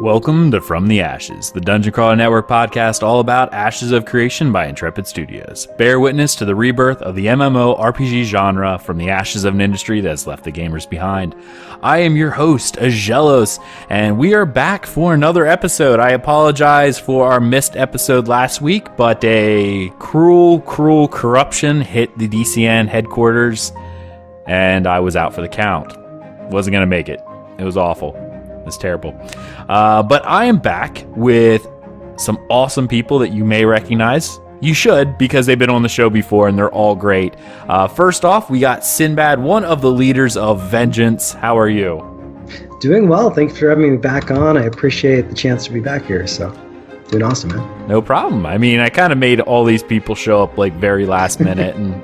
Welcome to From the Ashes, the Dungeon Crawler Network podcast all about Ashes of Creation by Intrepid Studios. Bear witness to the rebirth of the MMORPG genre from the ashes of an industry that has left the gamers behind. I am your host, Aggelos, and we are back for another episode. I apologize for our missed episode last week, but a cruel corruption hit the DCN headquarters, and I was out for the count. Wasn't going to make it. It was awful. It's terrible. But I am back with some awesome people that you may recognize. You should, because they've been on the show before and they're all great. First off, we got Sinbad, one of the leaders of Vengeance. How are you? Doing well. Thanks for having me back on. I appreciate the chance to be back here. So, doing awesome, man. No problem. I mean, I kind of made all these people show up like very last minute, and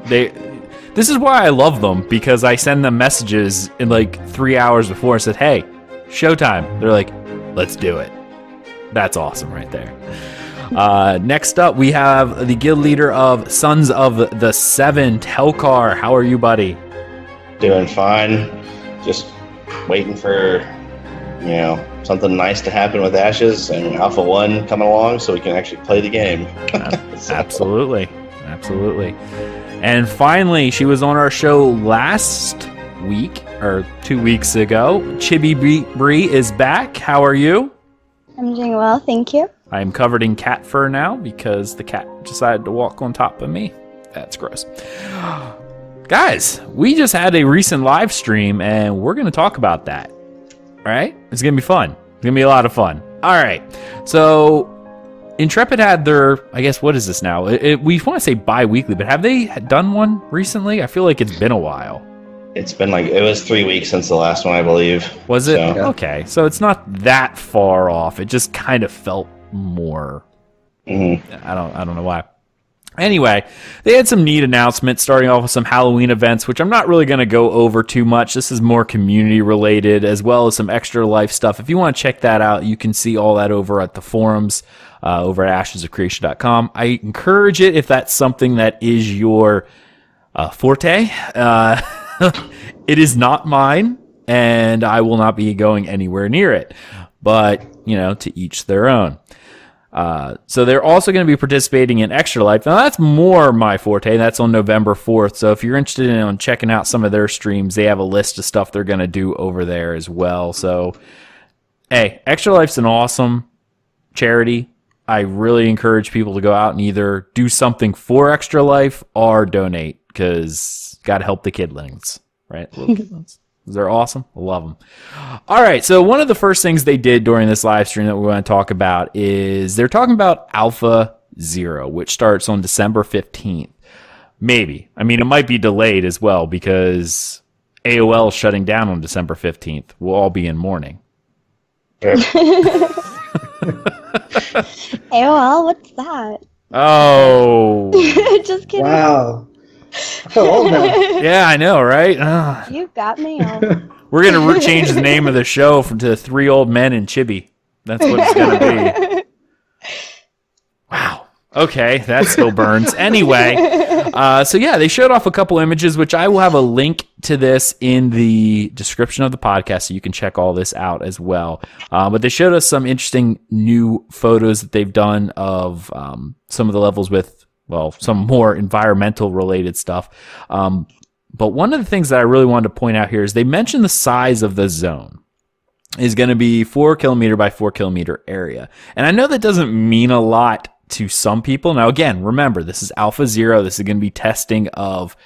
this is why I love them, because I send them messages in like 3 hours before and said, hey, showtime. They're like, let's do it. That's awesome right there. Next up, we have the guild leader of Sons of the Seven, Telchar. How are you, buddy? Doing fine. Just waiting for, something nice to happen with Ashes and Alpha 1 coming along so we can actually play the game. Absolutely. And finally, she was on our show last week, or 2 weeks ago. ChibiBree is back. How are you? I'm doing well, thank you. I am covered in cat fur now because the cat decided to walk on top of me. That's gross. Guys, we just had a recent live stream and we're going to talk about that. All right? It's going to be fun. It's going to be a lot of fun. All right. So Intrepid had their, I guess, what is this now? We want to say bi-weekly, but have they done one recently? I feel like it's been a while. It's been it was 3 weeks since the last one, I believe. Was it? So. Okay, so it's not that far off. It just kind of felt more. Mm-hmm. I don't know why. Anyway, they had some neat announcements, starting off with some Halloween events, which I'm not really going to go over too much. This is more community related, as well as some extra life stuff. If you want to check that out, you can see all that over at the forums, over at ashesofcreation.com. I encourage it if that's something that is your forte. It is not mine, and I will not be going anywhere near it. But, to each their own. So they're also going to be participating in Extra Life. Now, that's more my forte. That's on November 4th. So if you're interested in checking out some of their streams, they have a list of stuff they're going to do over there as well. So, hey, Extra Life's an awesome charity. I really encourage people to go out and either do something for Extra Life or donate, because got to help the kidlings, right? Little kidlings. They're awesome. I love them. All right, so one of the first things they did during this live stream that we want to talk about is they're talking about Alpha 0, which starts on December 15th. Maybe. I mean, it might be delayed as well because AOL is shutting down on December 15th. We'll all be in mourning. AOL, what's that? Oh. Just kidding. Wow. Oh, no. Yeah, I know, right? You got me. We're going to change the name of the show to Three Old Men and Chibi. That's what it's going to be. Wow. Okay, that still burns. Anyway, so yeah, they showed off a couple images, which I will have a link to this in the description of the podcast, so you can check all this out as well. But they showed us some interesting new photos that they've done of some of the levels with, some more environmental related stuff. But one of the things that I really wanted to point out here is they mentioned the size of the zone is going to be 4 kilometer by 4 kilometer area. And I know that doesn't mean a lot to some people. Now, again, remember, this is Alpha 0. This is going to be testing of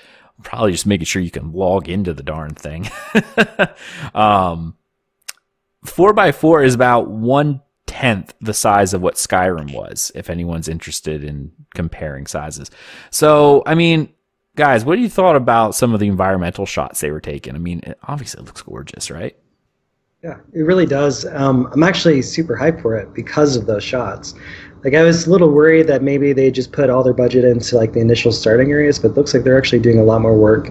probably just making sure you can log into the darn thing. 4 by 4 is about 1/10 the size of what Skyrim was, if anyone's interested in comparing sizes. So, I mean, guys, what do you thought about some of the environmental shots they were taking? I mean, obviously it looks gorgeous, right? Yeah, it really does. I'm actually super hyped for it because of those shots. I was a little worried that maybe they just put all their budget into the initial starting areas, but it looks like they're actually doing a lot more work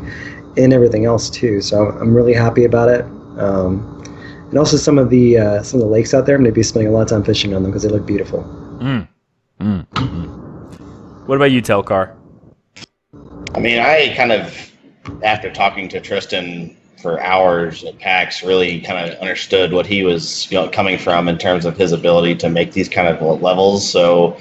in everything else too. So I'm really happy about it. And also some of the lakes out there, I'm going to be spending a lot of time fishing on them because they look beautiful. What about you, Telchar? I mean, I kind of, after talking to Tristan for hours at PAX, really kind of understood what he was coming from in terms of his ability to make these kind of levels. So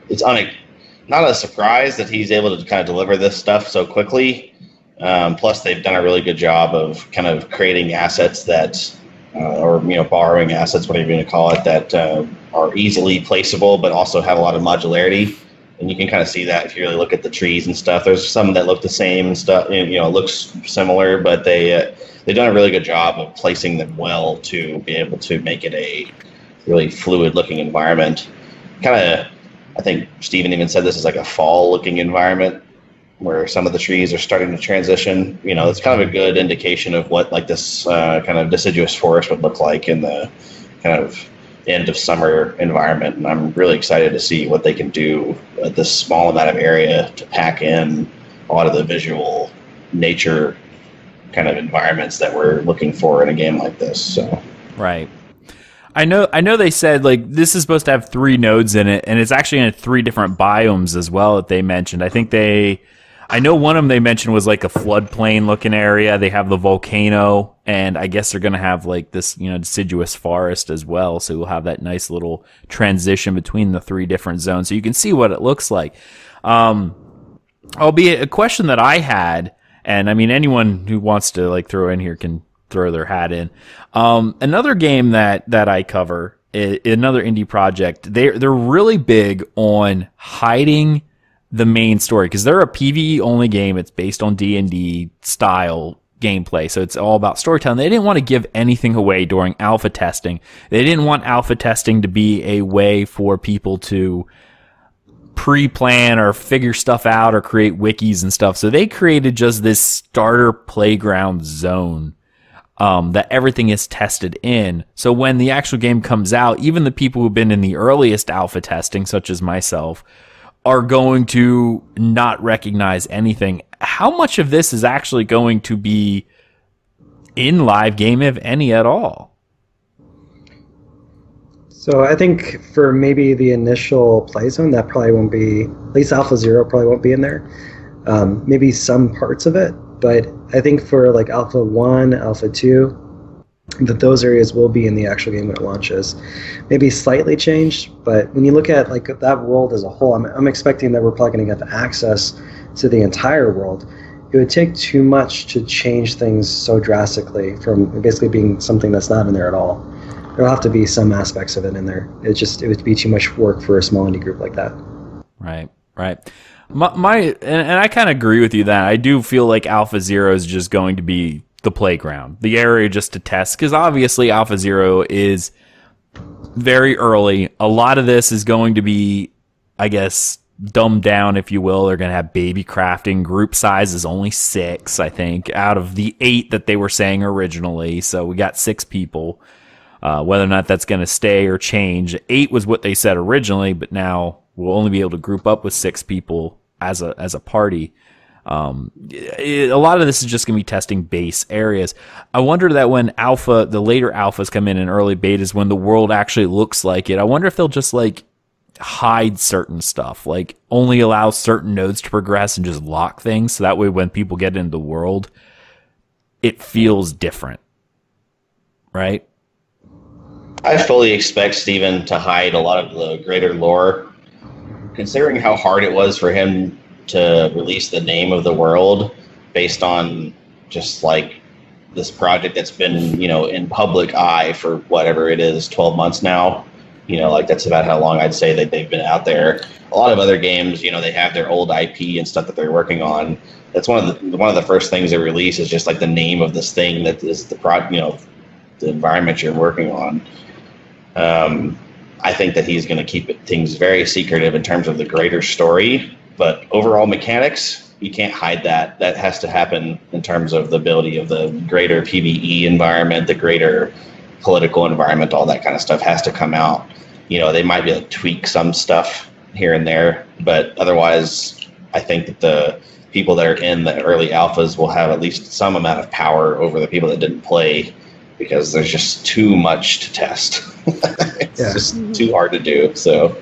it's not a surprise that he's able to kind of deliver this stuff so quickly. Plus, they've done a really good job of kind of creating assets that, or borrowing assets, whatever you're going to call it, that are easily placeable, but also have a lot of modularity. And you can kind of see that if you really look at the trees and stuff. There's some that look the same and stuff, looks similar, but they've done a really good job of placing them well to be able to make it a really fluid-looking environment. Kind of, I think Steven even said this is like a fall-looking environment where some of the trees are starting to transition. It's kind of a good indication of what like this kind of deciduous forest would look like in the kind of end of summer environment. And I'm really excited to see what they can do at this small amount of area to pack in a lot of the visual nature kind of environments that we're looking for in a game like this. So right. I know they said like this is supposed to have 3 nodes in it, and it's actually in 3 different biomes as well that they mentioned. I know one of them they mentioned was like a floodplain looking area. They have the volcano, and I guess they're going to have like this, deciduous forest as well. So we'll have that nice little transition between the 3 different zones. So you can see what it looks like. Albeit a question that I had, and I mean, anyone who wants to like throw in here can throw their hat in. Another game that I cover, another indie project, they're really big on hiding the main story, because they're a PvE only game. It's based on D&D style gameplay, so it's all about storytelling. They didn't want to give anything away during alpha testing. They didn't want alpha testing to be a way for people to pre-plan or figure stuff out or create wikis and stuff. So they created just this starter playground zone that everything is tested in. So when the actual game comes out, even the people who've been in the earliest alpha testing, such as myself, are going to not recognize anything. How much of this is actually going to be in live game, if any at all? So I think for maybe the initial play zone, that probably won't be, at least Alpha 0 probably won't be in there. Maybe some parts of it, but I think for like Alpha 1, Alpha 2, that those areas will be in the actual game when it launches. Maybe slightly changed, but when you look at like that world as a whole, I'm expecting that we're probably going to get the access to the entire world. It would take too much to change things so drastically from basically being something that's not in there at all. There'll have to be some aspects of it in there. It would be too much work for a small indie group like that. Right. And I kind of agree with you that I do feel like Alpha 0 is just going to be the playground, the area just to test, because obviously Alpha 0 is very early. A lot of this is going to be, I guess, dumbed down, if you will. They're going to have baby crafting. Group size is only 6, I think, out of the 8 that they were saying originally. So we got 6 people. Whether or not that's going to stay or change. 8 was what they said originally, but now we'll only be able to group up with 6 people as a party. A lot of this is just going to be testing base areas. I wonder that when the later alphas come in early betas, when the world actually looks like it, I wonder if they'll just like hide certain stuff, like only allow certain nodes to progress and just lock things. So that way when people get into the world, it feels different. Right? I fully expect Steven to hide a lot of the greater lore, considering how hard it was for him to release the name of the world based on just like this project that's been, in public eye for whatever it is, 12 months now. Like that's about how long I'd say that they've been out there. A lot of other games, they have their old IP and stuff that they're working on. That's one of the first things they release is just like the name of this thing that is the environment you're working on. I think that he's going to keep things very secretive in terms of the greater story, but overall mechanics, you can't hide that. That has to happen in terms of the ability of the greater PvE environment, the greater political environment, all that kind of stuff has to come out. They might be able to tweak some stuff here and there, but otherwise, I think that the people that are in the early alphas will have at least some amount of power over the people that didn't play, because there's just too much to test. It's just too hard to do. So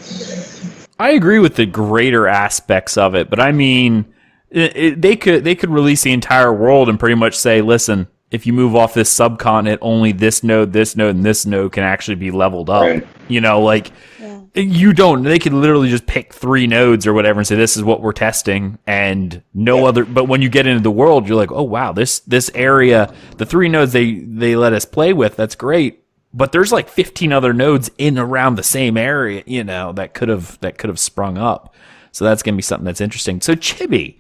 I agree with the greater aspects of it, but I mean, they could release the entire world and pretty much say, listen, if you move off this subcontinent, only this node, and this node can actually be leveled up. Right. You know, like they could literally just pick 3 nodes or whatever and say, this is what we're testing, and no other. But when you get into the world, you're like, oh wow, this area, the 3 nodes they let us play with, that's great. But there's like 15 other nodes in around the same area, you know, that could have sprung up. So that's going to be something that's interesting. So Chibi,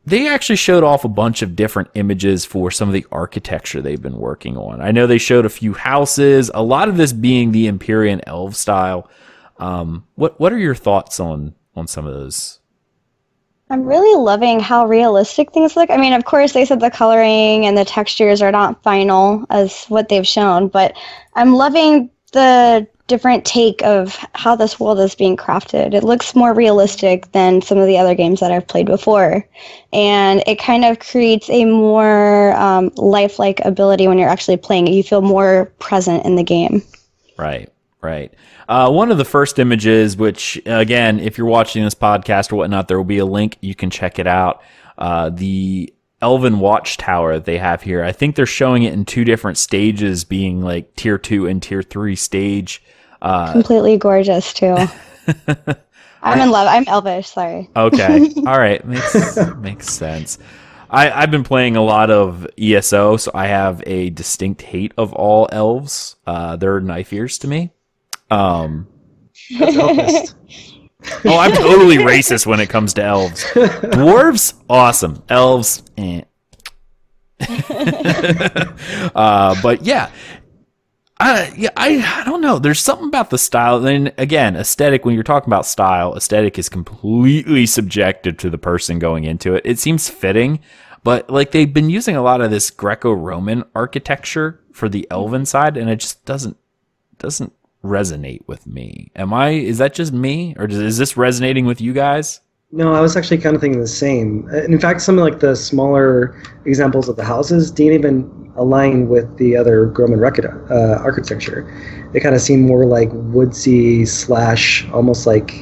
they actually showed off a bunch of different images for some of the architecture they've been working on. I know they showed a few houses, a lot of this being the Empyrean Elf style. What are your thoughts on some of those? I'm really loving how realistic things look. I mean, of course, they said the coloring and the textures are not final as what they've shown, but I'm loving the different take of how this world is being crafted. It looks more realistic than some of the other games that I've played before, and it kind of creates a more lifelike ability when you're actually playing it. You feel more present in the game. Right. One of the first images, which, again, if you're watching this podcast or whatnot, there will be a link. You can check it out. The Elven Watchtower that they have here, I think they're showing it in 2 different stages, being like Tier 2 and Tier 3 stage. Completely gorgeous, too. I'm in love. I'm Elvish, sorry. Okay. All right. Makes sense. I've been playing a lot of ESO, so I have a distinct hate of all elves. They're knife ears to me. That's elfist. Oh, I'm totally racist when it comes to elves. Dwarves, awesome. Elves, eh. But yeah. I don't know. There's something about the style. Then again, aesthetic, when you're talking about style, aesthetic is completely subjective to the person going into it. It seems fitting, but like they've been using a lot of this Greco-Roman architecture for the elven side, and it just doesn't resonate with me. Is that just me, or is this resonating with you guys? No, I was actually kind of thinking the same. In fact, some of like the smaller examples of the houses didn't even align with the other Roman architecture. They kind of seem more like woodsy / almost like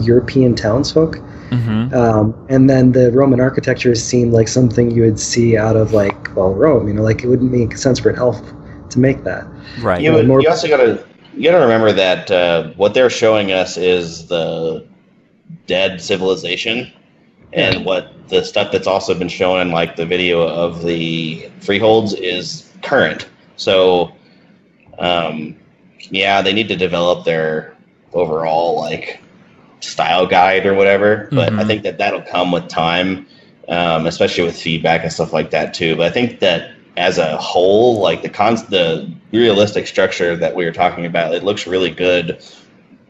European townsfolk. And then the Roman architecture seemed like something you would see out of like, well, Rome. You know, like it wouldn't make sense for an elf to make that. Right. You also gotta remember that what they're showing us is the dead civilization, and what the stuff that's also been shown in like the video of the freeholds is current. So they need to develop their overall like style guide or whatever, but I think that'll come with time, especially with feedback and stuff like that too. But I think that as a whole, like the realistic structure that we were talking about, it looks really good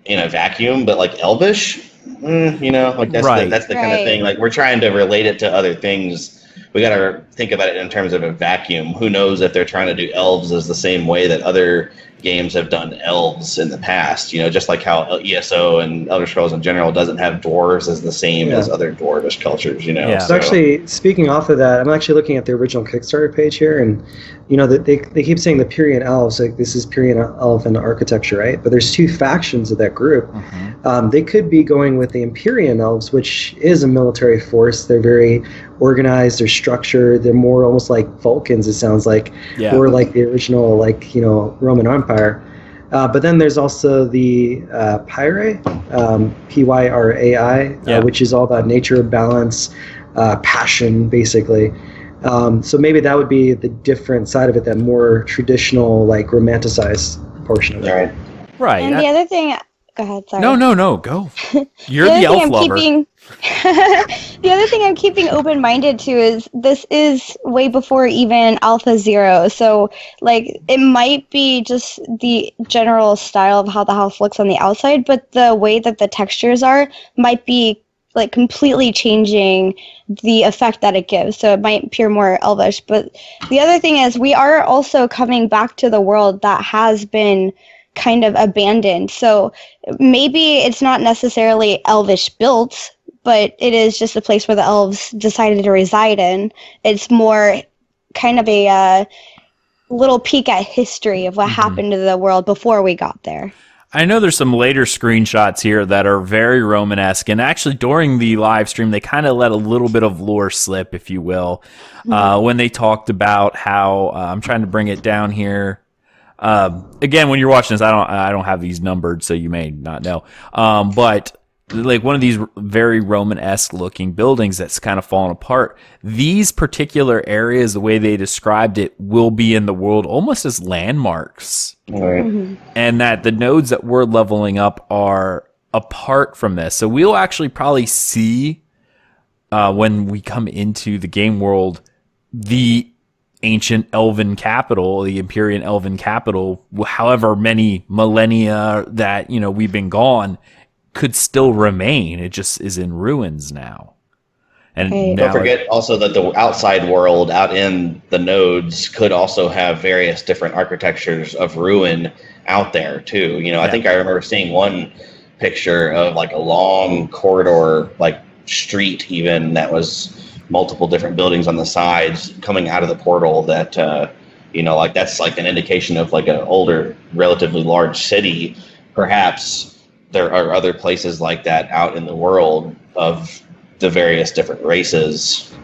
in a vacuum, but like elvish, you know, like that's the kind of thing. Like we're trying to relate it to other things. We got to think about it in terms of a vacuum. Who knows if they're trying to do elves as the same way that other games have done elves in the past, you know, just like how ESO and Elder Scrolls in general doesn't have dwarves as the same as other dwarvish cultures, you know. So actually, speaking off of that, I'm actually looking at the original Kickstarter page here, and you know that they keep saying the Pyrean elves, like this is Pyrean elven architecture, right? But there's 2 factions of that group. They could be going with the Empyrean elves, which is a military force. They're very organized, they're structured, they're more almost like Vulcans, it sounds like, or like the original, like, you know, Roman Empire. But then there's also the Pyrai, Pyrai, which is all about nature, balance, passion, basically. So maybe that would be the different side of it, that more traditional, like romanticized portion of it. Right. And the other thing, go ahead, sorry. No, go. You're the elf lover. The other thing I'm keeping open-minded to is this is way before even Alpha 0, so like it might be just the general style of how the house looks on the outside, but the way that the textures are might be like completely changing the effect that it gives, so it might appear more elvish. But the other thing is we are also coming back to the world that has been kind of abandoned, so maybe it's not necessarily elvish built, but it is just a place where the elves decided to reside in. It's more kind of a little peek at history of what happened to the world before we got there. I know there's some later screenshots here that are very Romanesque, and actually during the live stream, they kind of let a little bit of lore slip, if you will, when they talked about how I'm trying to bring it down here. Again, when you're watching this, I don't have these numbered, so you may not know. But like one of these very Romanesque looking buildings that's kind of fallen apart. These particular areas, the way they described it, will be in the world almost as landmarks. Right. And that the nodes that we're leveling up are apart from this. So we'll actually probably see when we come into the game world, the ancient elven capital, the Empyrean elven capital, however many millennia that, you know, we've been gone, could still remain. It just is in ruins now. And don't forget also that the outside world out in the nodes could also have various different architectures of ruin out there too. You know, I think I remember seeing one picture of like a long corridor, like street even, that was multiple different buildings on the sides coming out of the portal that, you know, like that's like an indication of like an older, relatively large city. Perhaps there are other places like that out in the world of the various different races.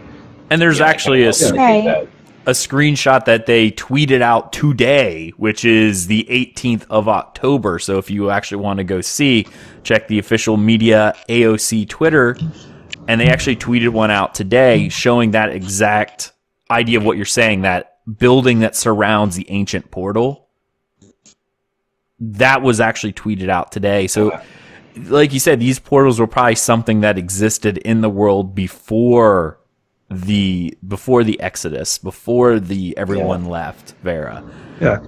And there's actually a screenshot that they tweeted out today, which is the 18th of October. So if you actually want to go see, check the official media AOC Twitter. And they actually tweeted one out today showing that exact idea of what you're saying, that building that surrounds the ancient portal. That was actually tweeted out today. So, like you said, these portals were probably something that existed in the world before the Exodus, before everyone left Vera. Yeah.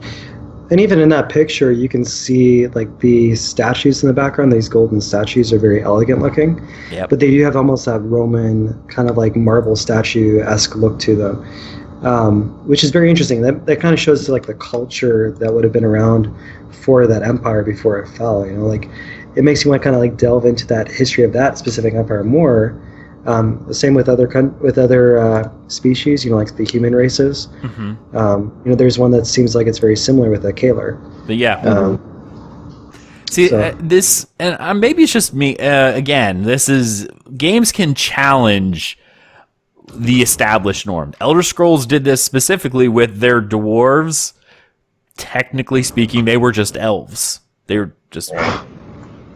And even in that picture, you can see like the statues in the background. These golden statues are very elegant looking, but they do have almost that Roman kind of like marble statue-esque look to them, which is very interesting. That kind of shows like the culture that would have been around for that empire before it fell. You know, like it makes you want to kind of like delve into that history of that specific empire more. The same with other species, you know, like the human races. You know, there's one that seems like it's very similar with the Kalar. See, this, and maybe it's just me. Again, this is games can challenge the established norm. Elder Scrolls did this specifically with their dwarves. Technically speaking, they were just elves. They were just.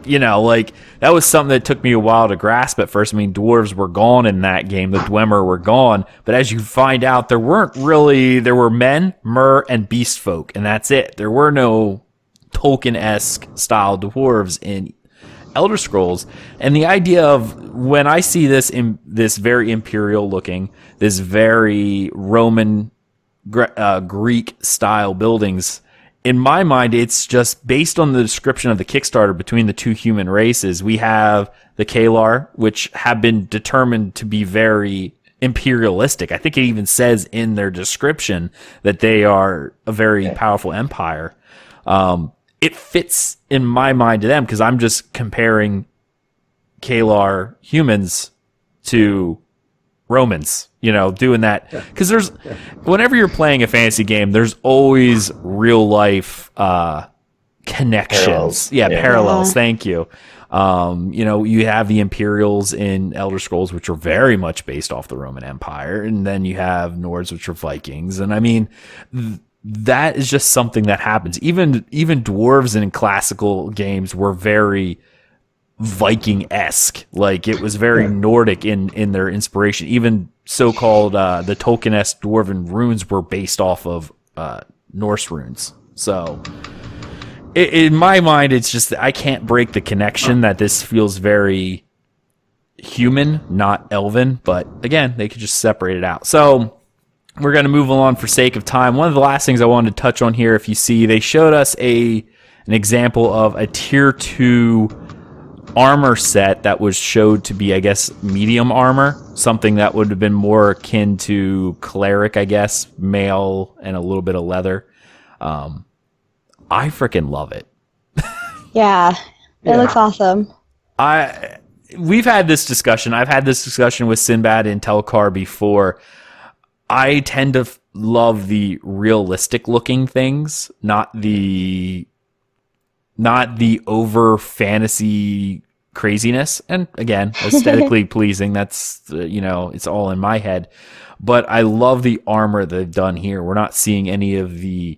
You know, like, that was something that took me a while to grasp at first. I mean, dwarves were gone in that game. The Dwemer were gone. But as you find out, there were men, mer, and beast folk, and that's it. There were no Tolkien-esque style dwarves in Elder Scrolls. And the idea of, when I see this very imperial looking, this very Roman, Greek style buildings, in my mind, it's just based on the description of the Kickstarter between the two human races. We have the Kalar, which have been determined to be very imperialistic. I think it even says in their description that they are a very powerful empire. It fits in my mind to them because I'm just comparing Kalar humans to Romans, you know, doing that. Because whenever you're playing a fantasy game, there's always real life connections. Parallels. Thank you. You know, you have the Imperials in Elder Scrolls, which are very much based off the Roman Empire. And then you have Nords, which are Vikings. And I mean, that is just something that happens. Even dwarves in classical games were very Viking-esque. Like, it was very Nordic in their inspiration. Even so-called the Tolkien-esque dwarven runes were based off of Norse runes. So in my mind, it's just I can't break the connection that this feels very human, not elven. But again, they could just separate it out. So we're going to move along for sake of time. One of the last things I wanted to touch on here, if you see, they showed us an example of a tier 2 armor set that was showed to be, I guess, medium armor, something that would have been more akin to cleric, I guess, mail and a little bit of leather. I freaking love it. Yeah, it looks awesome. We've had this discussion. I've had this discussion with Sinbad and Telchar before. I tend to love the realistic looking things, not the not the over fantasy craziness. And again, aesthetically pleasing. That's, it's all in my head. But I love the armor they've done here. We're not seeing any of the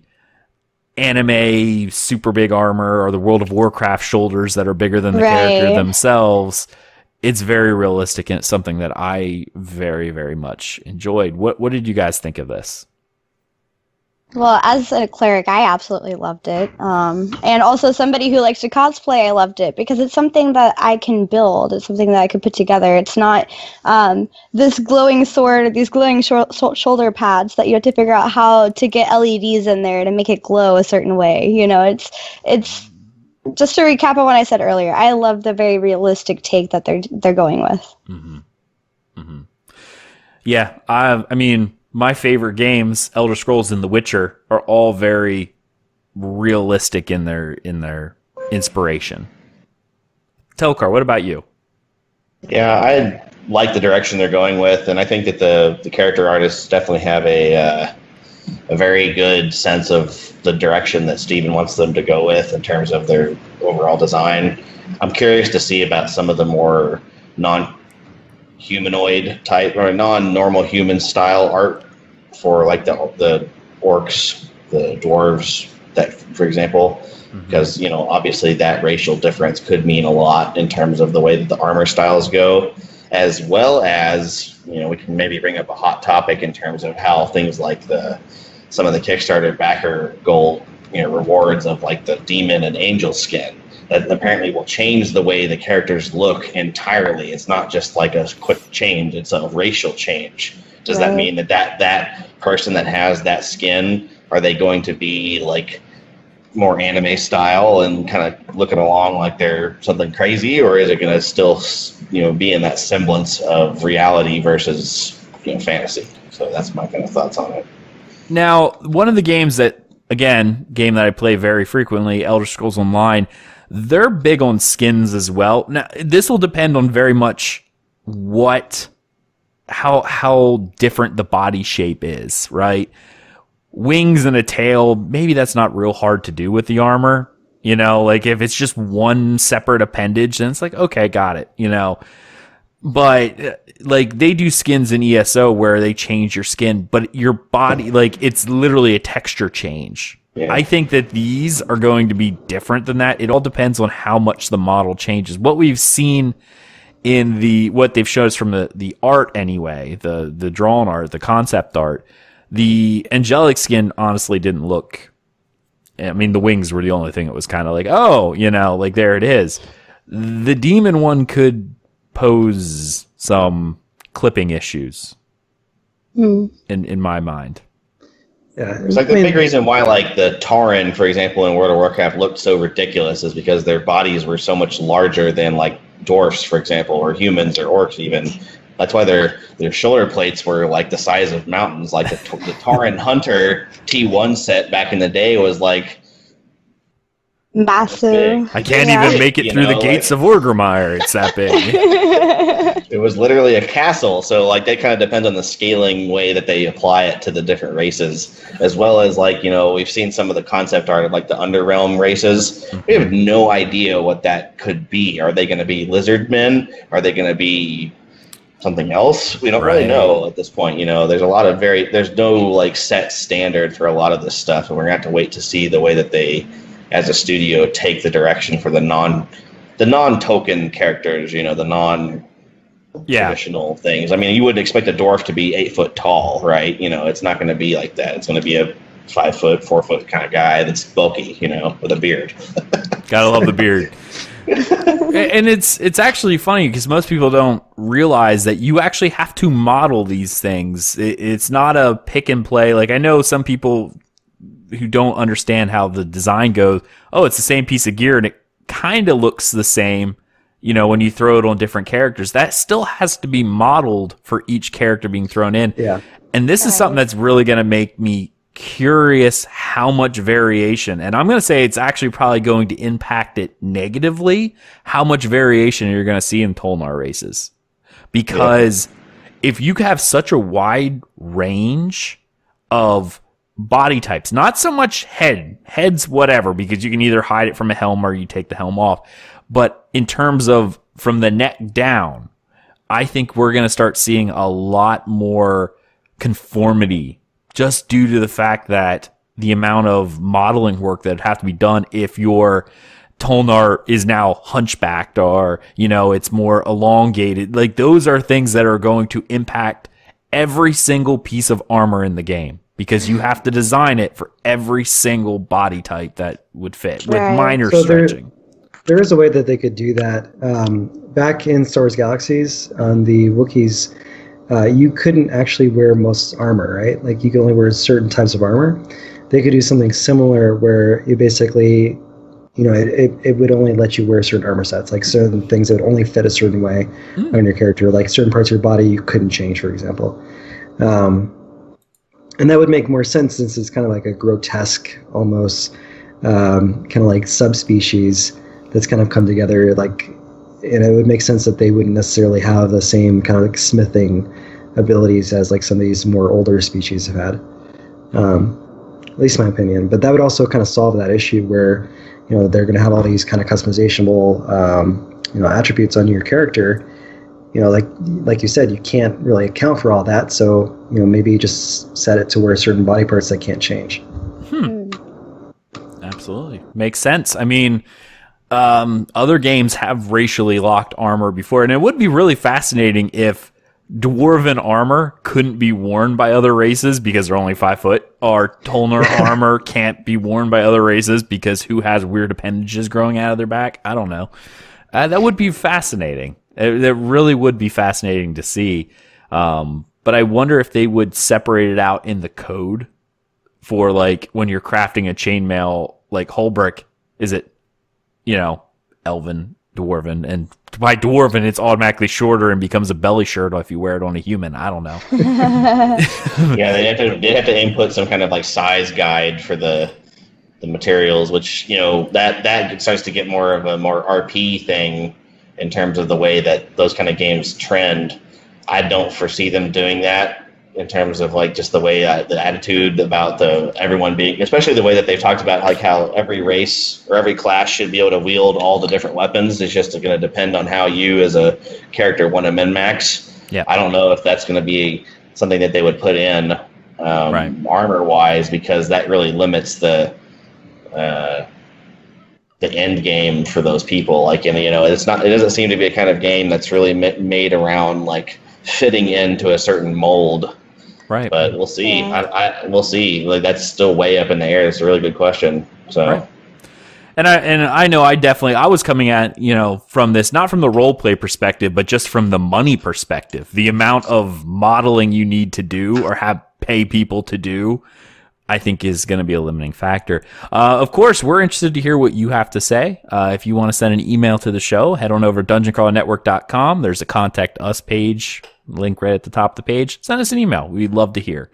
anime super big armor or the World of Warcraft shoulders that are bigger than the character themselves. It's very realistic, and it's something that I very, very much enjoyed. What did you guys think of this? Well, as a cleric, I absolutely loved it. And also somebody who likes to cosplay, I loved it because it's something that I can build. It's something that I could put together. It's not this glowing sword, these glowing shoulder pads that you have to figure out how to get LEDs in there to make it glow a certain way. It's just to recap on what I said earlier. I love the very realistic take that they're going with. Mm-hmm. Mm-hmm. Yeah, I mean, my favorite games, Elder Scrolls and The Witcher, are all very realistic in their inspiration. Telchar, what about you? Yeah, I like the direction they're going with, and I think that the character artists definitely have a very good sense of the direction that Steven wants them to go with in terms of their overall design. I'm curious to see about some of the more non-humanoid type or non-normal human style art for like the orcs, the dwarves, that for example, because obviously that racial difference could mean a lot in terms of the way that the armor styles go, as well as we can maybe bring up a hot topic in terms of how things like some of the Kickstarter backer goal rewards of like the demon and angel skin that apparently will change the way the characters look entirely. It's not just like a quick change, it's a racial change. Does that mean that person that has that skin, are they going to be like more anime style and kind of looking along like they're something crazy, or is it going to still be in that semblance of reality versus fantasy? So that's my kind of thoughts on it. Now, one of the games that, again, game that I play very frequently, Elder Scrolls Online, they're big on skins as well. Now, this will depend on very much how different the body shape is, right? Wings and a tail, maybe that's not real hard to do with the armor. Like if it's just one separate appendage, then it's like, okay, got it, But like they do skins in ESO where they change your skin, but your body, like it's literally a texture change. Yeah. I think that these are going to be different than that. It all depends on how much the model changes. What we've seen in what they've shown us from the art anyway, the drawn art, the concept art, the angelic skin honestly didn't look, I mean, the wings were the only thing that was kind of like, oh, like there it is. The demon one could pose some clipping issues in my mind. Yeah, it's like the big reason why like the Tauren, for example, in World of Warcraft looked so ridiculous is because their bodies were so much larger than like dwarfs, for example, or humans or orcs even. That's why their shoulder plates were like the size of mountains. Like the Tauren Hunter T1 set back in the day was like massive. I can't even make it through the gates of Orgrimmar. It's that big. It was literally a castle. So like that kind of depends on the scaling way that they apply it to the different races, as well as like we've seen some of the concept art of like the Underrealm races. We have no idea what that could be. Are they going to be lizard men? Are they going to be something else? We don't really know at this point. There's a lot of there's no like set standard for a lot of this stuff, and we're gonna have to wait to see the way that they, as a studio, take the direction for the non-token characters. The non-traditional things. I mean, you wouldn't expect a dwarf to be 8 foot tall, right? It's not going to be like that. It's going to be a 5 foot, 4 foot kind of guy that's bulky, with a beard. Gotta love the beard. And it's actually funny because most people don't realize that you actually have to model these things. It's not a pick and play. Like I know some people who don't understand how the design goes. Oh, it's the same piece of gear and it kind of looks the same. When you throw it on different characters, that still has to be modeled for each character being thrown in. Yeah. And this is something that's really going to make me curious how much variation, and I'm going to say it's actually probably going to impact it negatively, how much variation you're going to see in Tolnar races. Because if you have such a wide range of body types, not so much heads, whatever, because you can either hide it from a helm or you take the helm off. But in terms of from the neck down, I think we're going to start seeing a lot more conformity just due to the fact that the amount of modeling work that would have to be done if your Tolnar is now hunchbacked or, it's more elongated. Like, those are things that are going to impact every single piece of armor in the game because you have to design it for every single body type that would fit with minor stretching. There is a way that they could do that. Back in Star Wars Galaxies, on the Wookiees, you couldn't actually wear most armor, right? Like, you could only wear certain types of armor. They could do something similar where you basically, it would only let you wear certain armor sets, like certain things that would only fit a certain way on your character, like certain parts of your body you couldn't change, for example. And that would make more sense since it's kind of like a grotesque, almost kind of like subspecies that's kind of come together, like, it would make sense that they wouldn't necessarily have the same kind of like smithing abilities as like some of these more older species have had. At least my opinion. But that would also kind of solve that issue where, they're going to have all these kind of customizable, attributes on your character. Like you said, you can't really account for all that. So, maybe you just set it to where certain body parts that can't change. Absolutely. Makes sense. I mean, other games have racially locked armor before, and it would be really fascinating if dwarven armor couldn't be worn by other races because they're only 5 foot, or Tolnar armor can't be worn by other races because who has weird appendages growing out of their back? I don't know. That would be fascinating. It really would be fascinating to see. But I wonder if they would separate it out in the code for, like, when you're crafting a chainmail, like Hulbrick, is it, elven, dwarven, and by dwarven it's automatically shorter and becomes a belly shirt if you wear it on a human. I don't know. Yeah, they have to input some kind of like size guide for the materials, which that starts to get more of a more RP thing in terms of the way that those kind of games trend. I don't foresee them doing that in terms of like just the way the attitude about everyone being, especially the way that they've talked about like how every race or every class should be able to wield all the different weapons. It's just going to depend on how you as a character want to min-max. Yeah. I don't know if that's going to be something that they would put in armor-wise, because that really limits the end game for those people. Like, it doesn't seem to be a kind of game that's really made around like fitting into a certain mold. Right. But we'll see. We'll see. Like, that's still way up in the air. It's a really good question. So. Right. And I know I was coming at, from this, not from the role play perspective, but just from the money perspective. The amount of modeling you need to do or pay people to do, I think is going to be a limiting factor. Of course, we're interested to hear what you have to say. If you want to send an email to the show, head on over to dungeoncrawlernetwork.com. There's a contact us page, link right at the top of the page. Send us an email. We'd love to hear.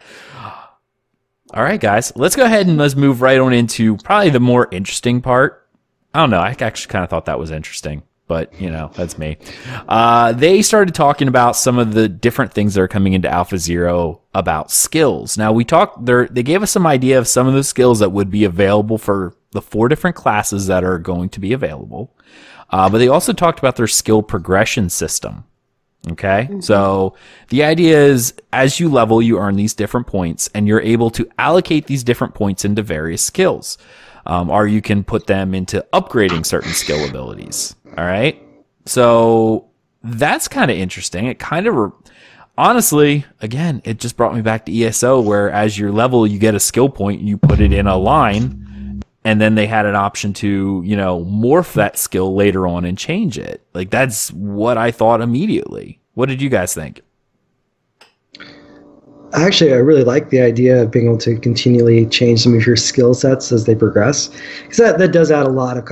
All right, guys, let's go ahead and let's move right on into probably the more interesting part. I don't know. I actually kind of thought that was interesting, but that's me. They started talking about some of the different things that are coming into Alpha Zero about skills. Now they gave us some idea of some of the skills that would be available for the 4 different classes that are going to be available. But they also talked about their skill progression system. Okay. Mm-hmm. So the idea is as you level, you earn these different points and you're able to allocate these different points into various skills. Or you can put them into upgrading certain skill abilities. All right. So that's kind of interesting. It kind of, honestly, again, it just brought me back to ESO, where as your level, you get a skill point and you put it in a line. And then they had an option to, morph that skill later on and change it. Like, that's what I thought immediately. What did you guys think? Actually, I really like the idea of being able to continually change some of your skill sets as they progress, because that does add a lot of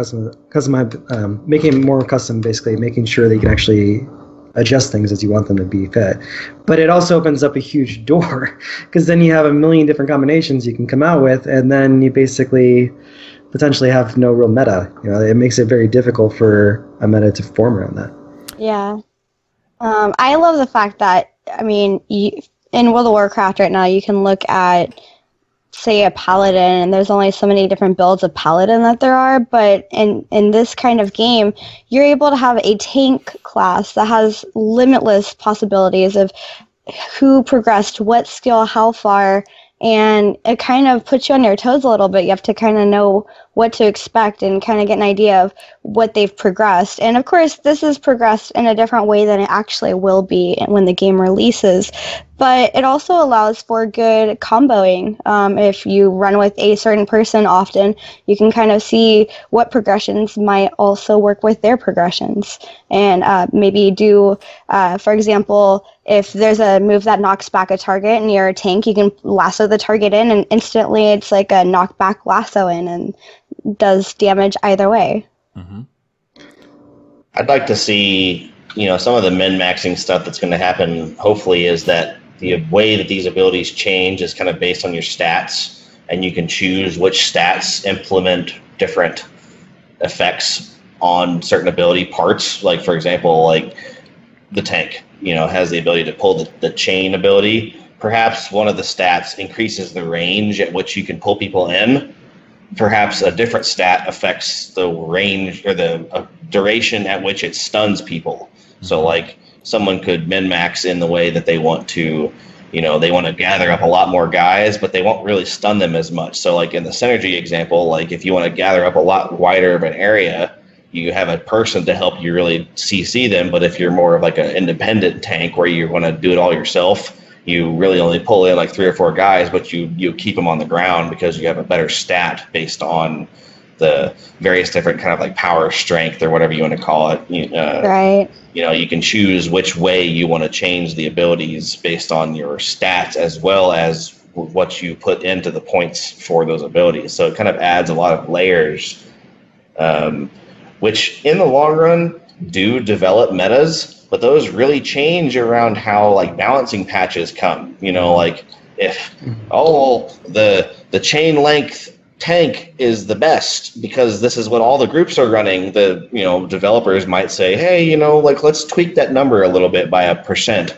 making it more custom, basically making sure that you can actually adjust things as you want them to be fit. But it also opens up a huge door, because then you have a million different combinations you can come out with, and then you basically potentially have no real meta. It makes it very difficult for a meta to form around that. Yeah. I love the fact that, in World of Warcraft right now, you can look at say a paladin, and there's only so many different builds of paladin that there are, but in this kind of game, you're able to have a tank class that has limitless possibilities of who progressed what skill how far, and it kind of puts you on your toes a little bit. You have to kind of know what to expect and kind of get an idea of what they've progressed. And of course, this is progressed in a different way than it actually will be when the game releases. But it also allows for good comboing. If you run with a certain person often, you can kind of see what progressions might also work with their progressions. And maybe do, for example, if there's a move that knocks back a target and you're a tank, you can lasso the target in, and instantly it's like a knockback lasso in and does damage either way. Mm-hmm. I'd like to see, some of the min-maxing stuff that's going to happen, hopefully, is that the way that these abilities change is kind of based on your stats, and you can choose which stats implement different effects on certain ability parts. Like, for example, like the tank, has the ability to pull the chain ability. Perhaps one of the stats increases the range at which you can pull people in. Perhaps a different stat affects the range or the duration at which it stuns people. So, like, someone could min-max in the way that they want to, they want to gather up a lot more guys, but they won't really stun them as much. So, like, in the synergy example, like, if you want to gather up a lot wider of an area, you have a person to help you really CC them. But if you're more of like an independent tank where you want to do it all yourself, you really only pull in like 3 or 4 guys, but you keep them on the ground because you have a better stat based on the various different kind of like power, strength, or whatever you want to call it. Right. You can choose which way you want to change the abilities based on your stats as well as what you put into the points for those abilities. So it kind of adds a lot of layers, which in the long run do develop metas. But those really change around how like balancing patches come. Like if the chain length tank is the best because this is what all the groups are running, the developers might say, hey, like let's tweak that number a little bit by 1%,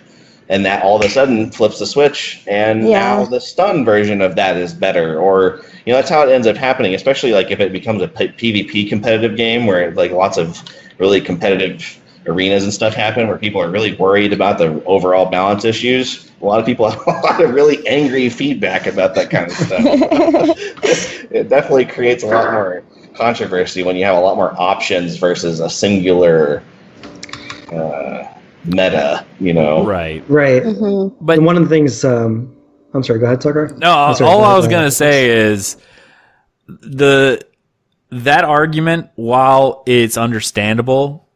and that all of a sudden flips the switch, and now the stun version of that is better. Or that's how it ends up happening, especially like if it becomes a PvP competitive game where like lots of really competitive arenas and stuff happen where people are really worried about the overall balance issues. A lot of people have a lot of really angry feedback about that kind of stuff. It definitely creates a lot more controversy when you have a lot more options versus a singular meta, Right. Mm-hmm. But one of the things, I'm sorry, go ahead, Tucker. No, all I was going to say is that argument, while it's understandable,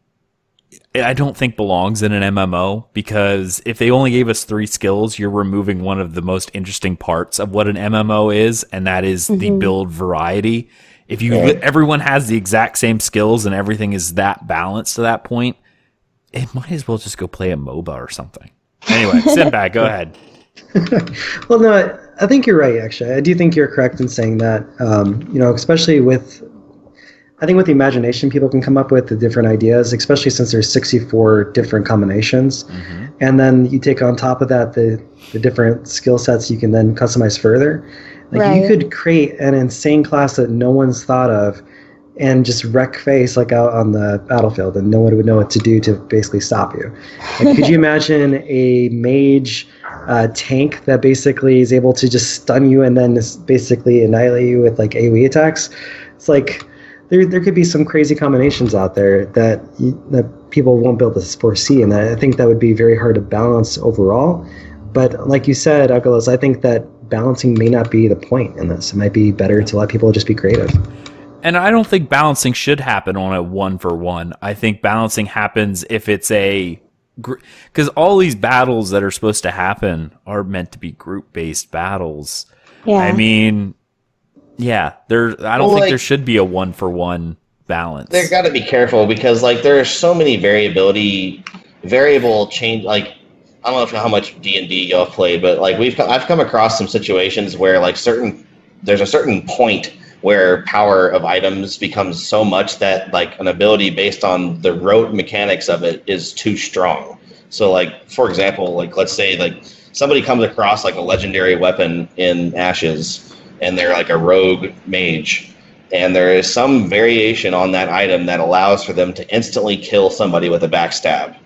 I don't think belongs in an MMO, because if they only gave us 3 skills, you're removing one of the most interesting parts of what an MMO is, and that is the build variety. If everyone has the exact same skills and everything is that balanced to that point, it might as well just go play a MOBA or something. Anyway, Sinbad, go ahead. Well, no, I think you're right, actually. I do think you're correct in saying that, especially I think with the imagination people can come up with the different ideas, especially since there's 64 different combinations. Mm-hmm. And then you take on top of that the different skill sets you can then customize further. Like you could create an insane class that no one's thought of and just wreck face like out on the battlefield, and no one would know what to do to basically stop you. Like, could you imagine a mage tank that basically is able to just stun you and then just basically annihilate you with like AoE attacks? It's like there could be some crazy combinations out there that people won't be able to foresee, and I think that would be very hard to balance overall. But like you said, Aggelos, I think that balancing may not be the point in this. It might be better to let people just be creative. And I don't think balancing should happen on a 1-for-1. I think balancing happens if it's because all these battles that are supposed to happen are meant to be group-based battles. Yeah. I mean, I don't think there should be a 1-for-1 balance. They've got to be careful because there are so many variable change. Like, I don't know how much D&D y'all have played, but I've come across some situations where there's a certain point where power of items becomes so much that an ability based on the rote mechanics of it is too strong. So for example, let's say somebody comes across a legendary weapon in Ashes, and they're like a rogue mage, and there is some variation on that item that allows for them to instantly kill somebody with a backstab.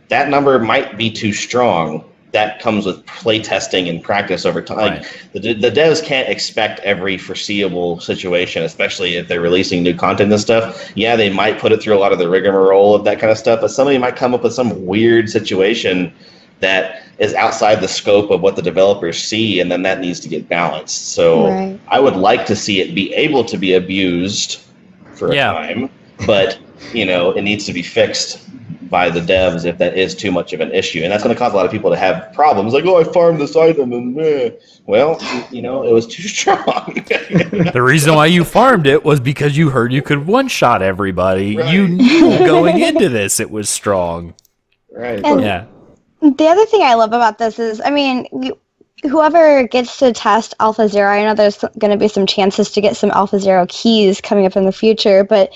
That number might be too strong. That comes with play testing and practice over time. Right. Like, the devs can't expect every foreseeable situation, especially if they're releasing new content and stuff. Yeah, they might put it through a lot of the rigmarole of that kind of stuff, but somebody might come up with some weird situation that is outside the scope of what the developers see, and then that needs to get balanced. So Right. I would like to see it be able to be abused for a time, but it needs to be fixed by the devs if that is too much of an issue, and that's going to cause a lot of people to have problems. Like, I farmed this item, and well, it was too strong. The reason why you farmed it was because you heard you could one-shot everybody. Right. You knew going into this it was strong. Right. And Yeah. the other thing I love about this is, I mean, whoever gets to test Alpha Zero, I know there's going to be some chances to get some Alpha Zero keys coming up in the future, but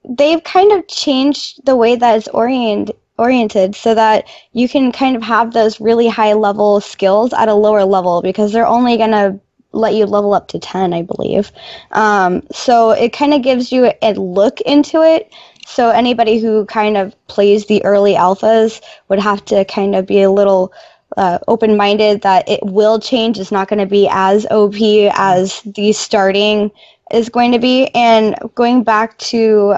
they've kind of changed the way that it's oriented so that you can kind of have those really high level skills at a lower level, because they're only going to let you level up to 10, I believe. So it kind of gives you a look into it. So anybody who kind of plays the early alphas would have to kind of be a little open-minded that it will change. It's not going to be as OP as the starting is going to be. And going back to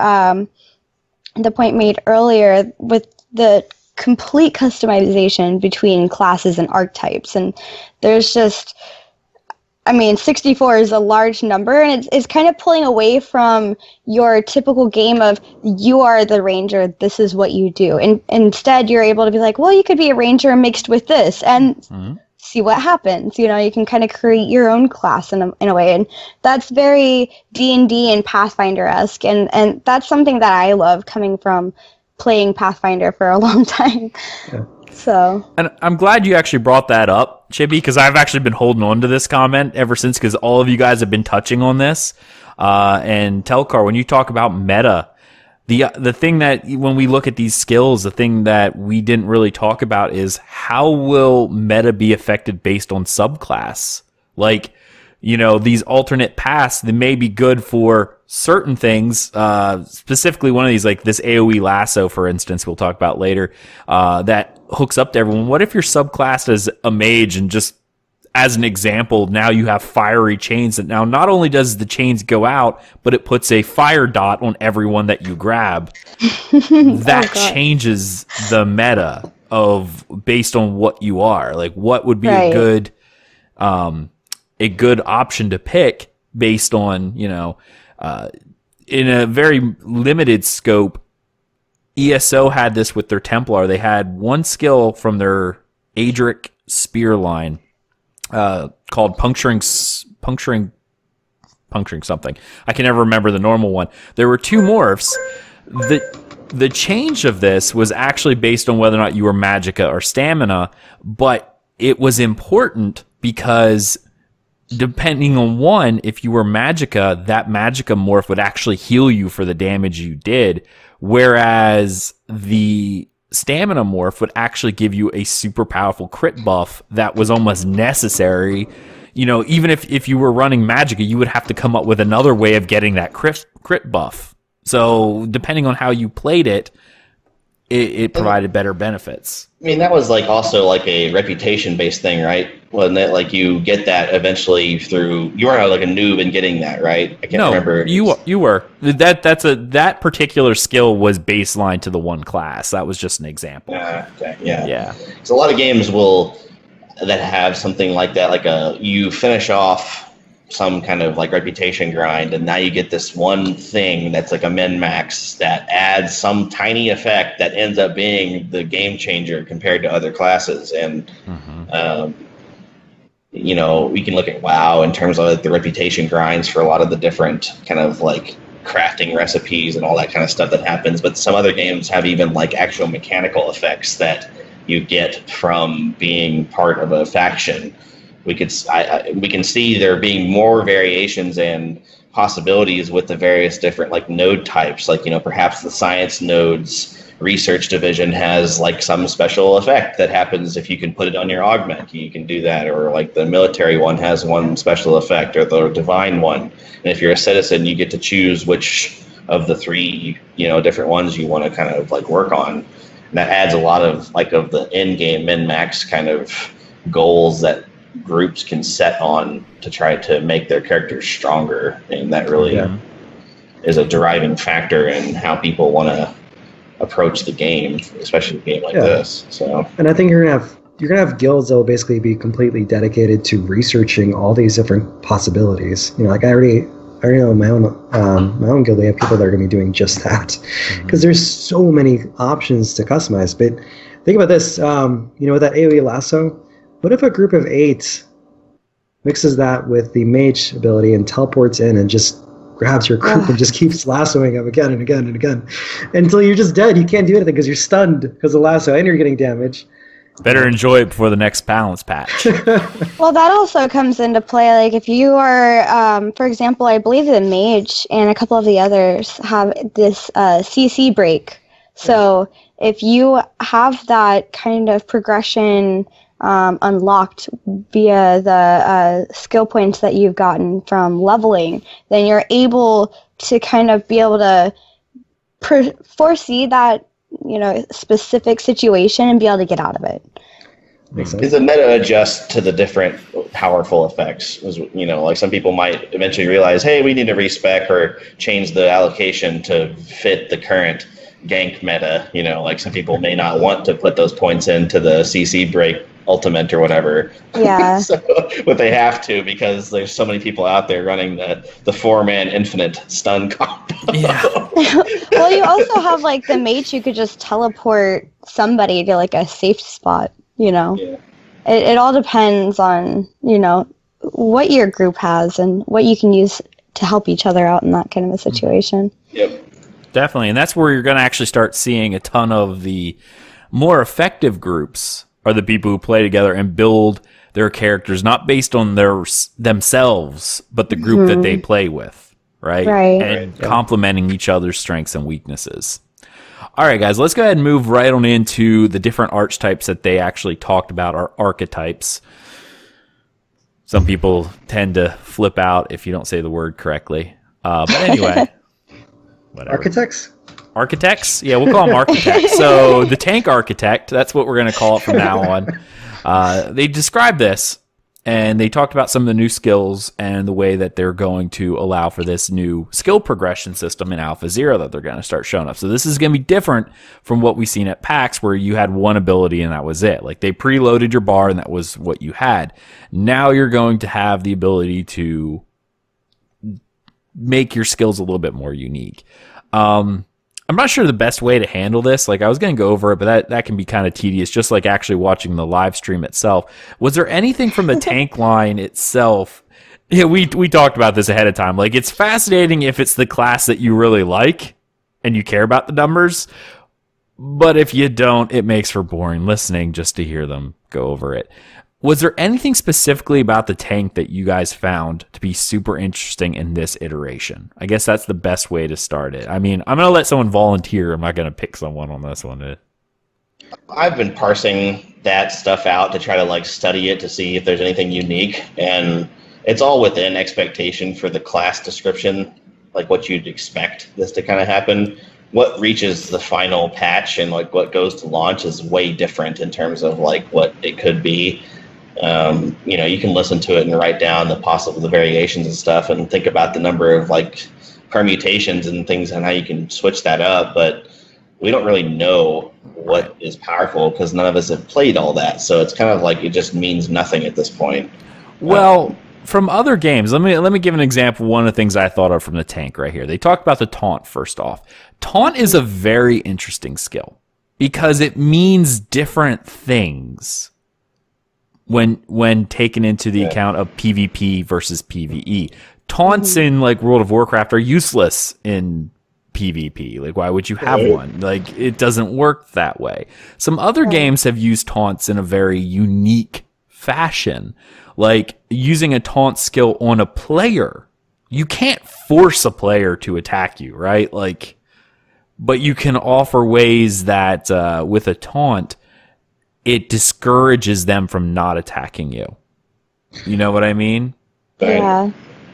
the point made earlier with the complete customization between classes and archetypes, and there's just, I mean, 64 is a large number, and it's kind of pulling away from your typical game of you are the ranger, this is what you do. And instead, you're able to be like, well, you could be a ranger mixed with this, and see what happens. You can kind of create your own class in a way, and that's very D&D and Pathfinder-esque, and that's something that I love coming from playing Pathfinder for a long time. Yeah. So, And I'm glad you actually brought that up, Chibi, because I've actually been holding on to this comment ever since, because all of you guys have been touching on this. And Telchar, when you talk about meta, the thing that when we look at these skills, the thing that we didn't really talk about is how will meta be affected based on subclass? Like, these alternate paths that may be good for certain things, specifically one of these, like this AoE lasso, for instance, we'll talk about later, that hooks up to everyone. What if you're subclassed as a mage, and just as an example, now you have fiery chains that now not only does the chains go out, but it puts a fire dot on everyone that you grab. That changes the meta of based on what you are. Like, what would be a good option to pick based on, in a very limited scope. ESO had this with their Templar. They had one skill from their Adric spear line called puncturing something. I can never remember the normal one. There were two morphs. The change of this was actually based on whether or not you were Magicka or Stamina, but it was important because depending on one, if you were Magicka, that Magicka morph would actually heal you for the damage you did, whereas the Stamina morph would actually give you a super powerful crit buff that was almost necessary. Even if you were running Magicka, you would have to come up with another way of getting that crit buff. So depending on how you played it, it provided better benefits. I mean, that was also a reputation-based thing, right? Wasn't it? Like, you get that eventually through, you weren't like a noob in getting that, right? I can't remember. You were. That particular skill was baseline to the one class. That was just an example. Okay, yeah. Yeah. So a lot of games that have something like that, like you finish off some kind of reputation grind, and now you get this one thing that's like a min-max that adds some tiny effect that ends up being the game changer compared to other classes. And we can look at WoW in terms of the reputation grinds for a lot of the different kind of crafting recipes and all that kind of stuff that happens, but some other games have even actual mechanical effects that you get from being part of a faction. We can see there being more variations and possibilities with the various different node types, perhaps the science nodes research division has like some special effect that happens if you can put it on your augment. You can do that, or like the military one has one special effect, or the divine one. And if you're a citizen, you get to choose which of the three, different ones you want to kind of like work on. And that adds a lot of like of the end game min-max kind of goals that groups can set on to try to make their characters stronger, and that really is a driving factor in how people want to approach the game, especially a game like this. So, and I think you're gonna have guilds that will basically be completely dedicated to researching all these different possibilities. Like I already know my own guild. They have people that are going to be doing just that, because there's so many options to customize. But think about this. With that AoE lasso, what if a group of 8 mixes that with the mage ability and teleports in and just grabs your group and just keeps lassoing them again and again and again until you're just dead? You can't do anything because you're stunned because of lasso and you're getting damage. Better enjoy it before the next balance patch. Well, that also comes into play. Like if you are, for example, I believe the mage and a couple of the others have this CC break. So if you have that kind of progression unlocked via the skill points that you've gotten from leveling, then you're able to kind of be able to foresee that specific situation and be able to get out of it. Is the meta adjust to the different powerful effects? Like some people might eventually realize, hey, we need to respec or change the allocation to fit the current gank meta. Like some people may not want to put those points into the CC break ultimate or whatever. Yeah. But they have to, because there's so many people out there running the 4-man infinite stun combo. Yeah. Well, you also have like the mage who could just teleport somebody to like a safe spot. Yeah. It all depends on what your group has and what you can use to help each other out in that kind of a situation. Yep. Definitely, and that's where you're going to actually start seeing a ton of the more effective groups are the people who play together and build their characters not based on themselves, but the group that they play with, right? And complementing each other's strengths and weaknesses. All right, guys, let's go ahead and move right on into the different archetypes that they actually talked about, or archetypes. Some people tend to flip out if you don't say the word correctly. But anyway. Whatever. Architects? Yeah, we'll call them architects. So the tank architect, that's what we're going to call it from now on. They described this, and they talked about some of the new skills and the way that they're going to allow for this new skill progression system in Alpha Zero that they're going to start showing up. So this is going to be different from what we've seen at PAX, where you had one ability and that was it. Like they preloaded your bar and that was what you had. Now you're going to have the ability to make your skills a little bit more unique. I'm not sure the best way to handle this. Like I was going to go over it, but that can be kind of tedious, just like actually watching the live stream itself. Was there anything from the tank line itself? Yeah, we talked about this ahead of time. Like it's fascinating if it's the class that you really like and you care about the numbers, but if you don't, it makes for boring listening just to hear them go over it. Was there anything specifically about the tank that you guys found to be super interesting in this iteration? I guess that's the best way to start it. I mean, I'm going to let someone volunteer. I'm not going to pick someone on this one. I've been parsing that stuff out to try to like study it to see if there's anything unique, and it's all within expectation for the class description, like what you'd expect this to kind of happen. What reaches the final patch and like what goes to launch is way different in terms of like what it could be. You can listen to it and write down the variations and stuff and think about the number of like permutations and things and how you can switch that up. But we don't really know what is powerful because none of us have played all that. So it's kind of like it just means nothing at this point. Well, from other games, let me give an example. One of the things I thought of from the tank right here. They talked about the taunt first off. Taunt is a very interesting skill because it means different things when taken into the account of PvP versus PvE. Taunts in like World of Warcraft are useless in PvP. Like, why would you have one? Like, it doesn't work that way. Some other games have used taunts in a very unique fashion, like using a taunt skill on a player. You can't force a player to attack you, right? Like, but you can offer ways that with a taunt, it discourages them from not attacking you. You know what I mean? Yeah.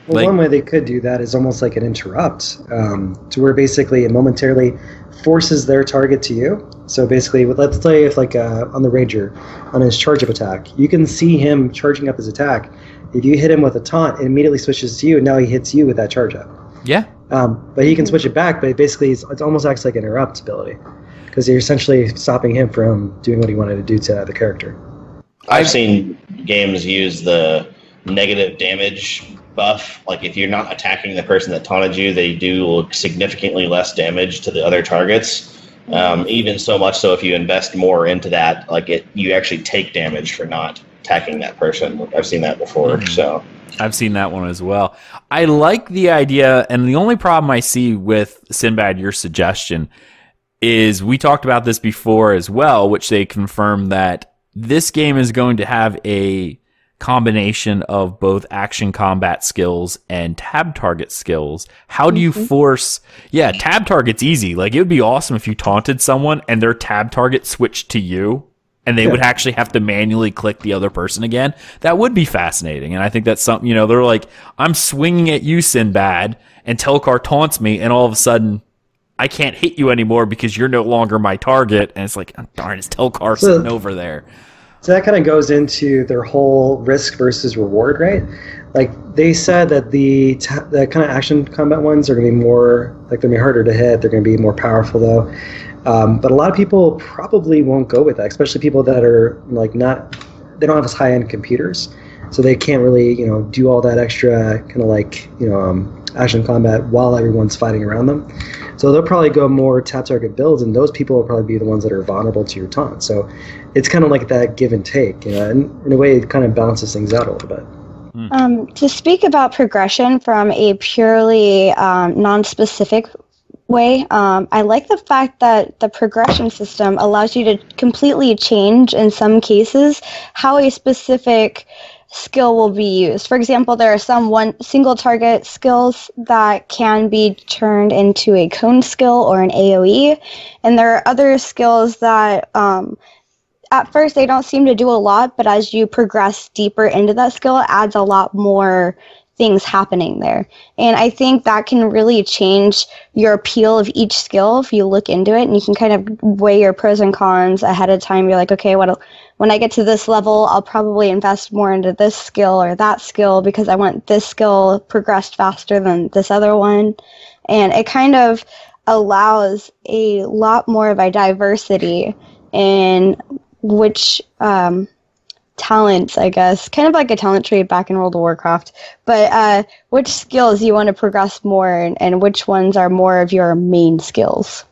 Well, one way they could do that is almost like an interrupt, to where basically it momentarily forces their target to you. So basically, let's say if like on the Ranger, on his charge-up attack, you can see him charging up his attack. If you hit him with a taunt, it immediately switches to you, and now he hits you with that charge-up. Yeah. But he can switch it back, but basically it almost acts like an interrupt ability, because you're essentially stopping him from doing what he wanted to do to the character. I've seen games use the negative damage buff. Like if you're not attacking the person that taunted you, they do significantly less damage to the other targets. Even so much so if you invest more into that, like you actually take damage for not attacking that person. I've seen that before. So I've seen that one as well. I like the idea, and the only problem I see with Sinbad, your suggestion, is we talked about this before as well, which they confirmed that this game is going to have a combination of both action combat skills and tab target skills. How do you force... Yeah, tab target's easy. Like, it would be awesome if you taunted someone and their tab target switched to you, and they would actually have to manually click the other person again. That would be fascinating. And I think that's something, you know, they're like, I'm swinging at you, Sinbad, and Telchar taunts me, and all of a sudden, I can't hit you anymore because you're no longer my target. And it's like, oh, darn, it's Telchar sitting over there. So that kind of goes into their whole risk versus reward, right? Like they said that the kind of action combat ones are going to be more, like they're going to be harder to hit. They're going to be more powerful though. But a lot of people probably won't go with that, especially people that are like they don't have as high-end computers. So they can't really, you know, do all that extra kind of like, you know, action combat while everyone's fighting around them. So they'll probably go more tap target builds, and those people will probably be the ones that are vulnerable to your taunt. So it's kind of like that give and take, you know, and in a way it kind of balances things out a little bit. To speak about progression from a purely non-specific way, I like the fact that the progression system allows you to completely change, in some cases, how a specific skill will be used. For example, there are some single target skills that can be turned into a cone skill or an AoE, and there are other skills that at first they don't seem to do a lot, but as you progress deeper into that skill, it adds a lot more things happening there. And I think that can really change your appeal of each skill if you look into it, and you can kind of weigh your pros and cons ahead of time. You're like, okay, when I get to this level, I'll probably invest more into this skill or that skill because I want this skill progressed faster than this other one. And it kind of allows a lot more of a diversity in which talents, I guess, kind of like a talent tree back in World of Warcraft, but which skills you want to progress more and which ones are more of your main skills.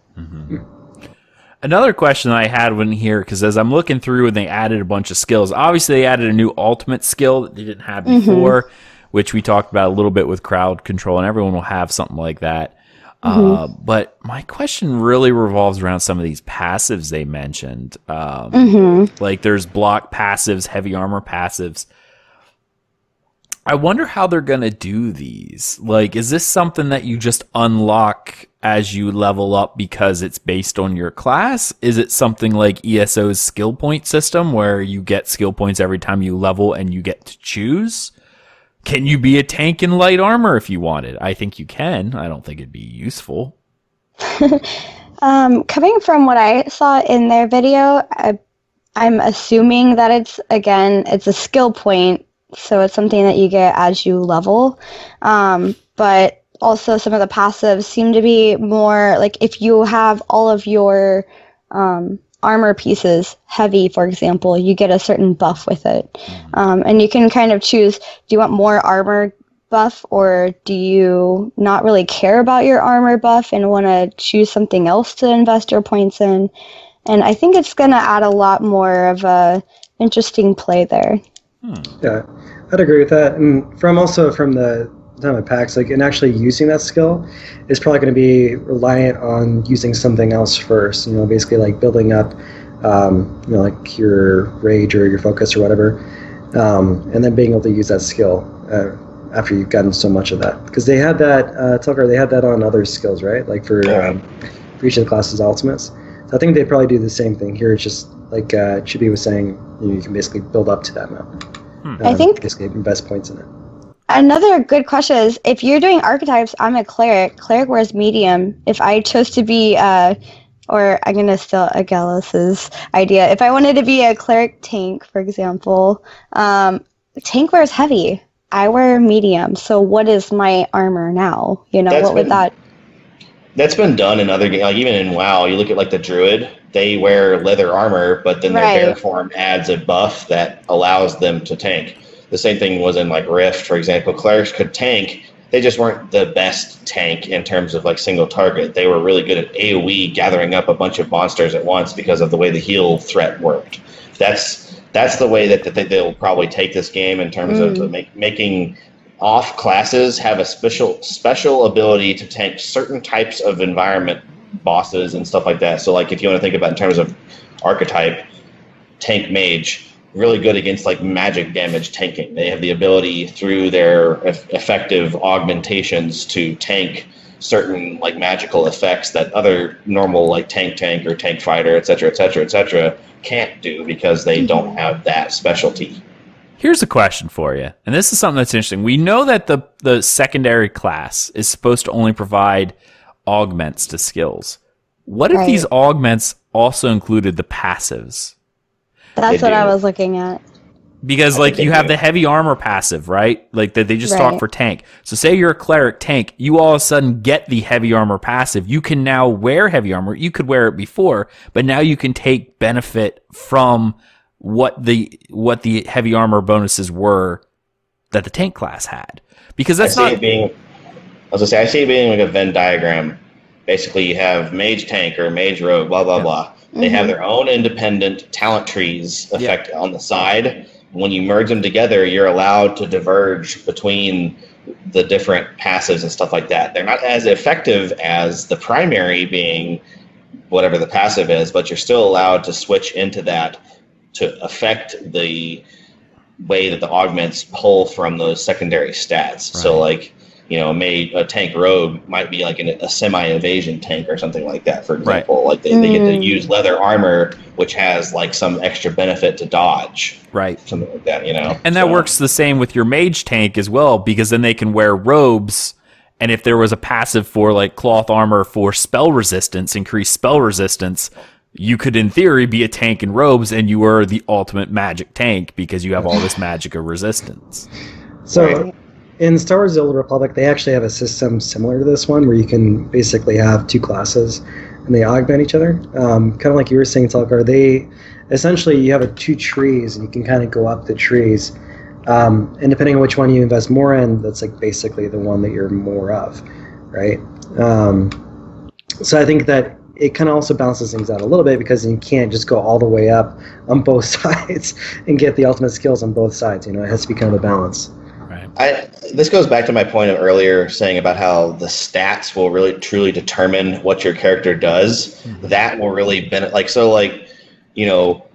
Another question that I had when here, because as I'm looking through and they added a bunch of skills, obviously they added a new ultimate skill that they didn't have before, which we talked about a little bit with crowd control, and everyone will have something like that. But my question really revolves around some of these passives they mentioned. Like there's block passives, heavy armor passives. I wonder how they're going to do these. Like, is this something that you just unlock as you level up because it's based on your class? Is it something like ESO's skill point system where you get skill points every time you level and you get to choose? Can you be a tank in light armor if you wanted? I think you can. I don't think it'd be useful. Coming from what I saw in their video, I'm assuming that it's a skill point, so it's something that you get as you level. But also some of the passives seem to be more like if you have all of your armor pieces heavy, for example, you get a certain buff with it. And you can kind of choose, do you want more armor buff, or do you not really care about your armor buff and want to choose something else to invest your points in? And I think it's going to add a lot more of a interesting play there. Yeah, I'd agree with that. And from the time of packs, like, and actually using that skill is probably going to be reliant on using something else first, you know, basically like building up, you know, like your rage or your focus or whatever, and then being able to use that skill after you've gotten so much of that. Because they had that, Telchar, they had that on other skills, right? Like for for each of the classes' ultimates. So I think they probably do the same thing here. It's just like Chibi was saying, you can basically build up to that amount. I think basically invest points in it. another good question is, if you're doing archetypes, I'm a cleric. Cleric wears medium. If I chose to be, or I'm going to steal Aggelos' idea. If I wanted to be a cleric tank, for example, tank wears heavy. I wear medium. So what is my armor now? You know, what would that... That's been done in other games. Like even in WoW, you look at like the Druid, they wear leather armor, but then their bear form adds a buff that allows them to tank. The same thing was in like Rift, for example. Clerics could tank. They just weren't the best tank in terms of like single target. They were really good at AoE, gathering up a bunch of monsters at once because of the way the heal threat worked. That's the way that they'll probably take this game in terms of making off classes have a special ability to tank certain types of environment bosses and stuff like that. So like if you want to think about in terms of archetype, tank mage, really good against like magic damage tanking. They have the ability through their effective augmentations to tank certain like magical effects that other normal like tank or tank fighter, etc., can't do because they don't have that specialty. Here's a question for you, and this is something that's interesting. We know that the secondary class is supposed to only provide augments to skills. What if these augments also included the passives? That's what I was looking at. Because like you have the heavy armor passive, right? Like that they just talk for tank. So say you're a cleric tank, you all of a sudden get the heavy armor passive. You can now wear heavy armor. You could wear it before, but now you can take benefit from what the heavy armor bonuses were that the tank class had. Because that's I see it being like a Venn diagram. Basically you have mage tank or mage rogue, blah blah blah. They have their own independent talent trees effect on the side. When you merge them together, you're allowed to diverge between the different passives and stuff like that. They're not as effective as the primary being whatever the passive is, but you're still allowed to switch into that to affect the way that the augments pull from those secondary stats. Right. So like, you know, a tank rogue might be like a semi-evasion tank or something like that, for example. Right. Like they get to use leather armor, which has like some extra benefit to dodge. Right. Something like that, you know. And that works the same with your mage tank as well, because then they can wear robes. And if there was a passive for like cloth armor for spell resistance, increased spell resistance, you could in theory be a tank in robes and you were the ultimate magic tank because you have all this magica resistance. So in Star Wars The Old Republic, they actually have a system similar to this one where you can basically have two classes and they augment each other. Kind of like you were saying, Telchar, essentially you have two trees and you can kind of go up the trees. And depending on which one you invest more in, that's like basically the one that you're more of, right? So I think that it kind of also balances things out a little bit because you can't just go all the way up on both sides and get the ultimate skills on both sides. You know, it has to be kind of a balance. This goes back to my point of earlier saying about how the stats will really truly determine what your character does. Mm-hmm. That will really you know,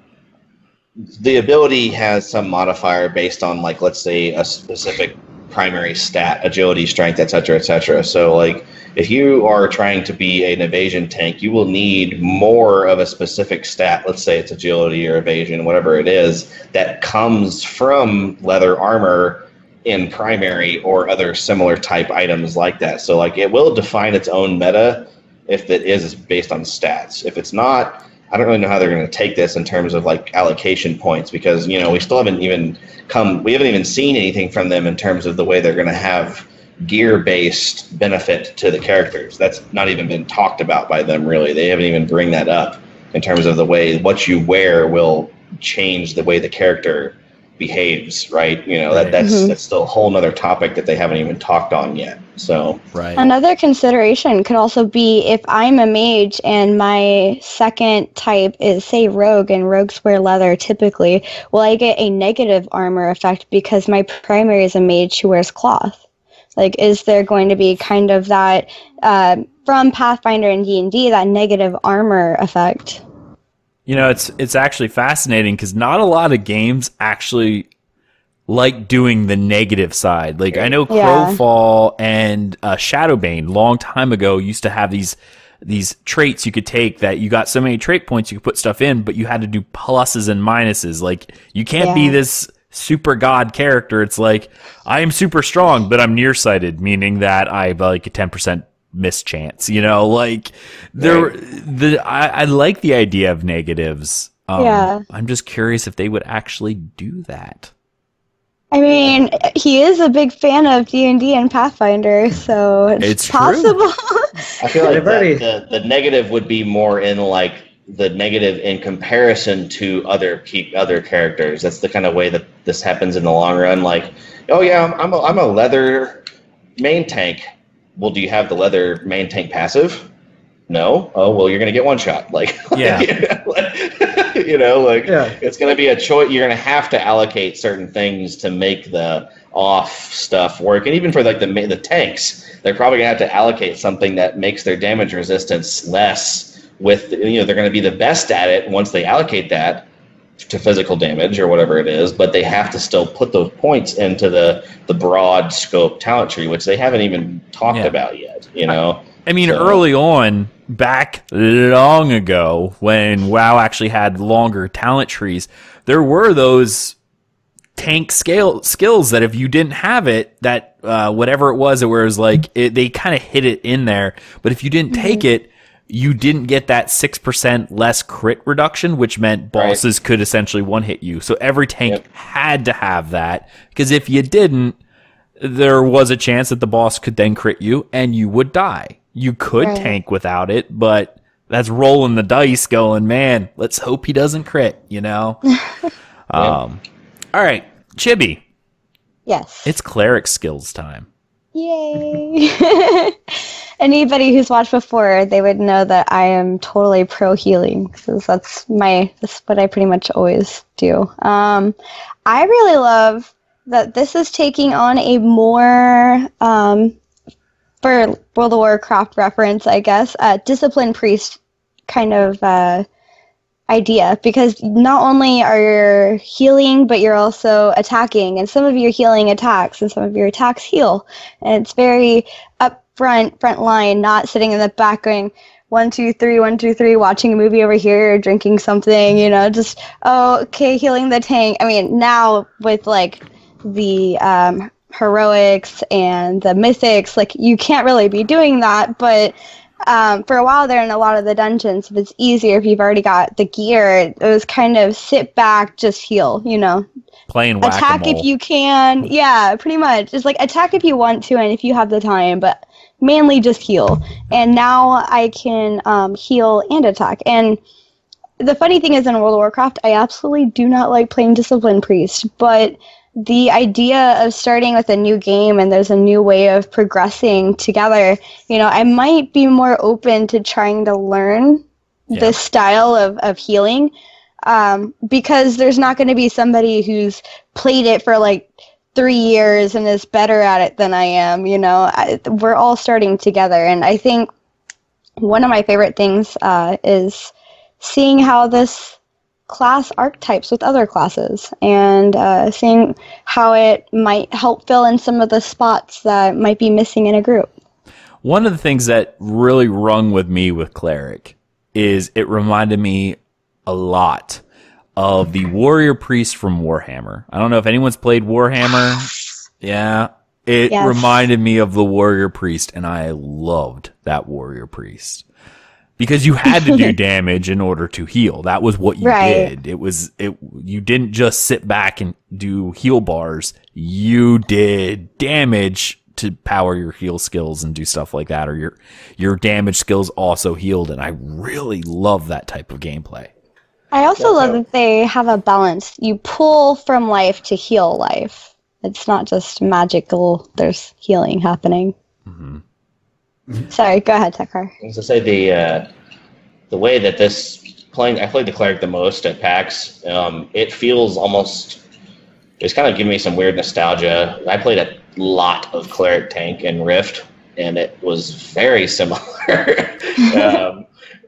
the ability has some modifier based on like, let's say a specific primary stat, agility, strength, etc. So like if you are trying to be an evasion tank, you will need more of a specific stat. Let's say it's agility or evasion, whatever it is, that comes from leather armor in primary or other similar type items like that. So like it will define its own meta if it is based on stats. If it's not, I don't really know how they're going to take this in terms of like allocation points, because, you know, we haven't even seen anything from them in terms of the way they're going to have gear-based benefit to the characters. That's not even been talked about by them, really. They haven't even bring that up in terms of the way what you wear will change the way the character behaves, right? You know, that's still a whole nother topic that they haven't even talked on yet. So another consideration could also be if I'm a mage and my second type is, say, rogue, and rogues wear leather typically, will I get a negative armor effect because my primary is a mage who wears cloth? Like, is there going to be kind of that from Pathfinder and D&D, that negative armor effect? You know, it's actually fascinating because not a lot of games actually like doing the negative side. Like I know Crowfall and Shadowbane long time ago used to have these these traits you could take that you got so many trait points you could put stuff in, but you had to do pluses and minuses. Like, you can't be this super god character. It's like, I am super strong, but I'm nearsighted, meaning that I have like a 10% mischance, you know, like I like the idea of negatives. I'm just curious if they would actually do that. I mean, he is a big fan of D&D and Pathfinder, so it's possible. I feel like the negative would be more in like the negative in comparison to other characters. That's the kind of way that this happens in the long run. Like, oh yeah, I'm a leather main tank. Well, do you have the leather main tank passive? No. Oh, well, you're going to get one shot. Like, it's going to be a choice. You're going to have to allocate certain things to make the off stuff work. And even for like the tanks, they're probably going to have to allocate something that makes their damage resistance less. With, they're going to be the best at it once they allocate that to physical damage or whatever it is, but they have to still put those points into the broad scope talent tree, which they haven't even talked about yet, I mean, early on, back long ago, when WoW actually had longer talent trees, there were those tank skills that if you didn't have it, that whatever it was like, they kind of hid it in there, but if you didn't take it, you didn't get that 6% less crit reduction, which meant bosses could essentially one-hit you. So every tank had to have that, because if you didn't, there was a chance that the boss could then crit you, and you would die. You could tank without it, but that's rolling the dice going, man, let's hope he doesn't crit, All right, Chibi. Yes. It's Cleric Skills time. Yay! Anybody who's watched before, they would know that I am totally pro healing, because that's what I pretty much always do. I really love that this is taking on a more, for World of Warcraft reference, I guess, discipline priest kind of idea, because not only are you healing, but you're also attacking, and some of your healing attacks and some of your attacks heal, and it's very front line, not sitting in the back going 1 2 3 1 2 3, watching a movie over here, drinking something, just healing the tank. I mean, now with like the heroics and the mythics, like, you can't really be doing that, but for a while there in a lot of the dungeons, if it's easier, if you've already got the gear, it was kind of sit back, just heal, playing whack-a-mole. Attack if you can. Yeah, pretty much. It's like attack if you want to and if you have the time, but mainly just heal. And now I can heal and attack. And the funny thing is, in World of Warcraft, I absolutely do not like playing Discipline Priest, but the idea of starting with a new game and there's a new way of progressing together, I might be more open to trying to learn this style of healing, because there's not going to be somebody who's played it for like 3 years and is better at it than I am. We're all starting together, and I think one of my favorite things is seeing how this class archetypes with other classes, and seeing how it might help fill in some of the spots that might be missing in a group. One of the things that really rung with me with Cleric is it reminded me a lot of the Warrior Priest from Warhammer. I don't know if anyone's played Warhammer. Yeah. It reminded me of the Warrior Priest, and I loved that Warrior Priest. Because you had to do damage in order to heal. That was what you did. You didn't just sit back and do heal bars. You did damage to power your heal skills and do stuff like that, or your damage skills also healed, and I really love that type of gameplay. I also love that they have a balance. You pull from life to heal life. It's not just magical, there's healing happening. Mm-hmm. Sorry, go ahead, Telchar. I was to say the way that I played the Cleric the most at PAX. It feels almost, it's kind of giving me some weird nostalgia. I played a lot of Cleric Tank and Rift, and it was very similar.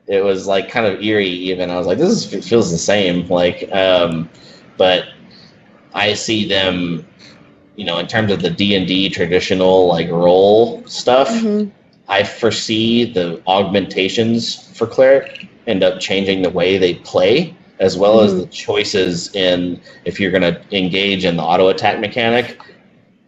It was like kind of eerie even. I was like, it feels the same. Like, but I see them, in terms of the D&D traditional like role stuff. Mm-hmm. I foresee the augmentations for Cleric end up changing the way they play, as well as the choices in if you're going to engage in the auto attack mechanic.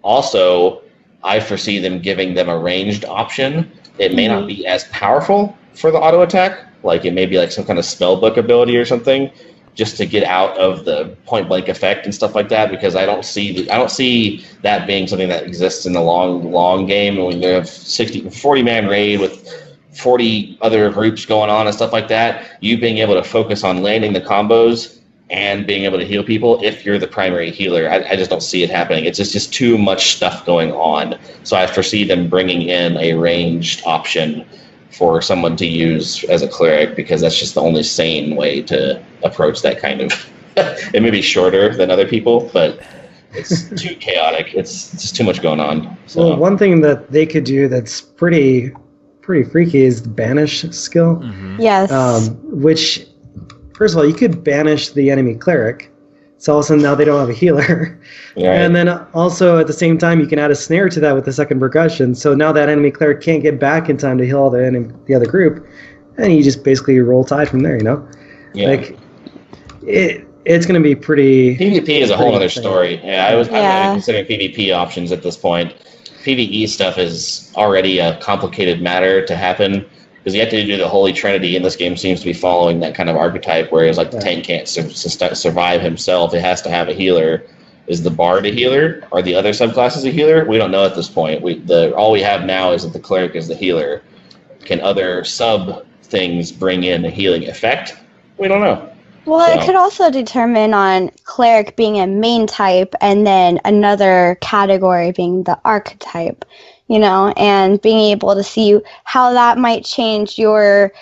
Also, I foresee them giving them a ranged option. It may not be as powerful for the auto attack, like it may be like some kind of spellbook ability or something, just to get out of the point blank effect and stuff like that. Because I don't see that being something that exists in the long game. When you have 40 man raid with 40 other groups going on and stuff like that, you being able to focus on landing the combos and being able to heal people if you're the primary healer. I just don't see it happening. It's just too much stuff going on. So I foresee them bringing in a ranged option for someone to use as a cleric, because that's just the only sane way to approach that kind of... It may be shorter than other people, but it's too chaotic. It's just too much going on. So. Well, one thing that they could do that's pretty freaky is the banish skill. Yes. Which, first of all, you could banish the enemy cleric, so all of a sudden now they don't have a healer. Right. And then also at the same time you can add a snare to that with the second percussion, so now that enemy cleric can't get back in time to heal the other group, and you just basically roll tide from there, you know? Yeah. Like, it's going to be pretty... PvP is a whole other insane. story. I'm considering PvP options at this point. PvE stuff is already a complicated matter to happen, because you have to do the Holy Trinity, and this game seems to be following that kind of archetype, whereas like the tank can't survive himself. It has to have a healer. Is the bard a healer? Are the other subclasses a healer? We don't know at this point. All we have now is that the cleric is the healer. Can other sub things bring in a healing effect? We don't know. Well, it could also determine on cleric being a main type and then another category being the archetype, you know, and being able to see how that might change your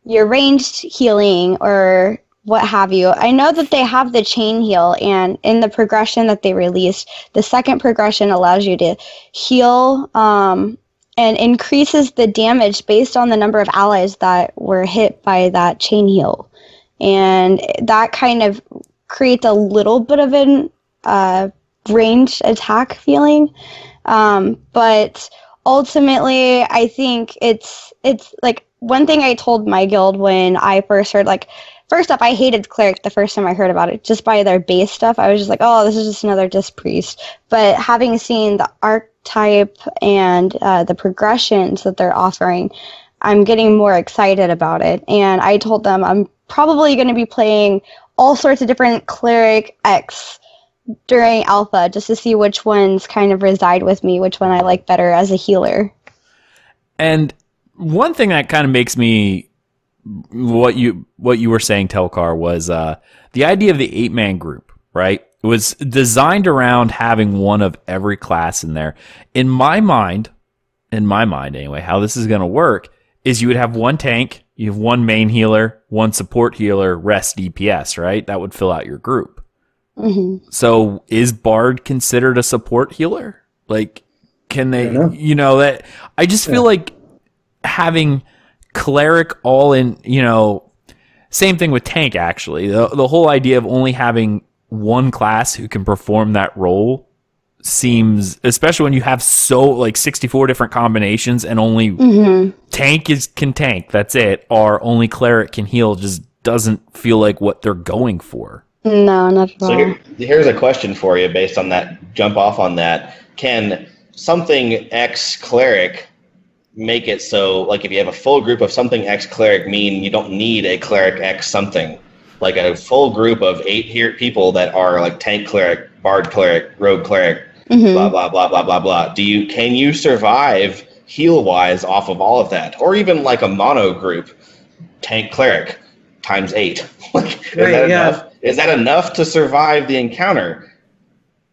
ranged healing or what have you. I know that they have the chain heal, and in the progression that they released, the second progression allows you to heal and increases the damage based on the number of allies that were hit by that chain heal. And that kind of creates a little bit of an ranged attack feeling. But ultimately, I think it's like one thing I told my guild when I first heard, like, first off, I hated Cleric the first time I heard about it, just by their base stuff. I was just like, oh, this is just another Disc Priest. But having seen the archetype and the progressions that they're offering, I'm getting more excited about it. And I told them I'm probably going to be playing all sorts of different Cleric X during Alpha, just to see which ones kind of reside with me, which one I like better as a healer. And one thing that kind of makes me, what you were saying, Telchar, was the idea of the 8-man group, right? It was designed around having one of every class in there. In my mind anyway, how this is going to work is you would have one tank, you have one main healer, one support healer, rest DPS, right? That would fill out your group. Mm-hmm. So is Bard considered a support healer? Like, can they, you know, that I just feel like having Cleric all in, you know, same thing with tank, actually. The whole idea of only having one class who can perform that role seems, especially when you have 64 different combinations and only tank can tank, that's it, or only Cleric can heal, just doesn't feel like what they're going for. No, not at all. So here's a question for you based on that, jump off on that. Can something X Cleric make it so, like, if you have a full group of something X Cleric, mean you don't need a Cleric X something? Like a full group of 8 people that are like tank Cleric, Bard Cleric, Rogue Cleric, blah, blah, blah, blah, blah, blah. Can you survive heal-wise off of all of that? Or even like a mono group, tank Cleric, times 8. Like, is that enough to survive the encounter?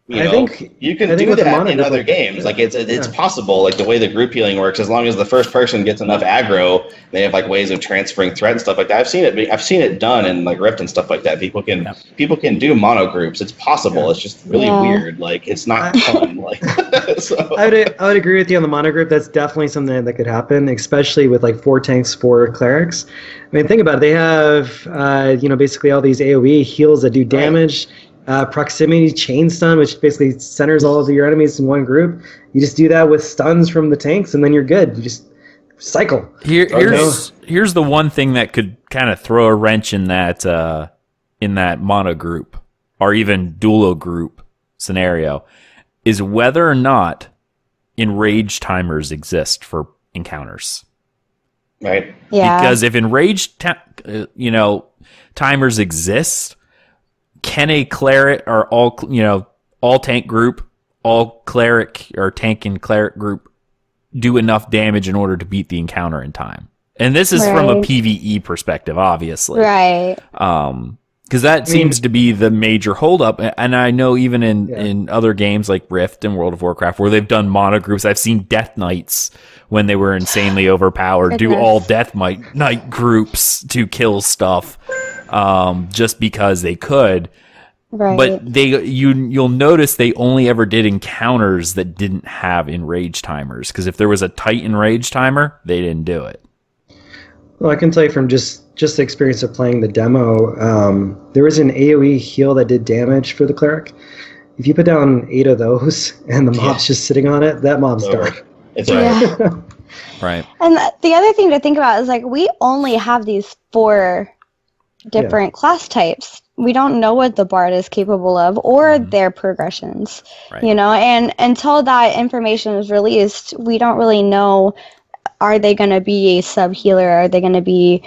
You think you can do that in other games. Like it's possible. Like the way the group healing works, as long as the first person gets enough aggro, they have like ways of transferring threat and stuff like that. I've seen it done in like Rift and stuff like that. People can do mono groups. It's possible. Yeah. It's just really weird. Like it's not fun. Like so. I would agree with you on the mono group. That's definitely something that could happen, especially with like 4 tanks, 4 clerics. I mean, think about it. They have basically all these AOE heals that do damage. Right. Proximity chain stun, which basically centers all of your enemies in one group. You just do that with stuns from the tanks, and then you're good. cycle. Here's the one thing that could kind of throw a wrench in that mono group or even duo group scenario is whether or not enraged timers exist for encounters. Right. Yeah. Because if enraged timers exist, can a cleric or all tank group, all cleric or tank and cleric group do enough damage in order to beat the encounter in time? And this is from a PvE perspective, obviously. Right. Because that seems to be the major holdup. And I know even in other games like Rift and World of Warcraft, where they've done mono groups, I've seen Death Knights, when they were insanely overpowered, do all Death Knight groups to kill stuff just because they could. Right. But you'll notice they only ever did encounters that didn't have enrage timers. Because if there was a tight enrage timer, they didn't do it. Well, I can tell you from just the experience of playing the demo, there was an AoE heal that did damage for the cleric. If you put down 8 of those and the mob's just sitting on it, that mob's done. It's right. Right. And the other thing to think about is like we only have these 4 different class types. We don't know what the bard is capable of or their progressions, right. And until that information is released, we don't really know. Are they going to be a sub healer? Are they going to be,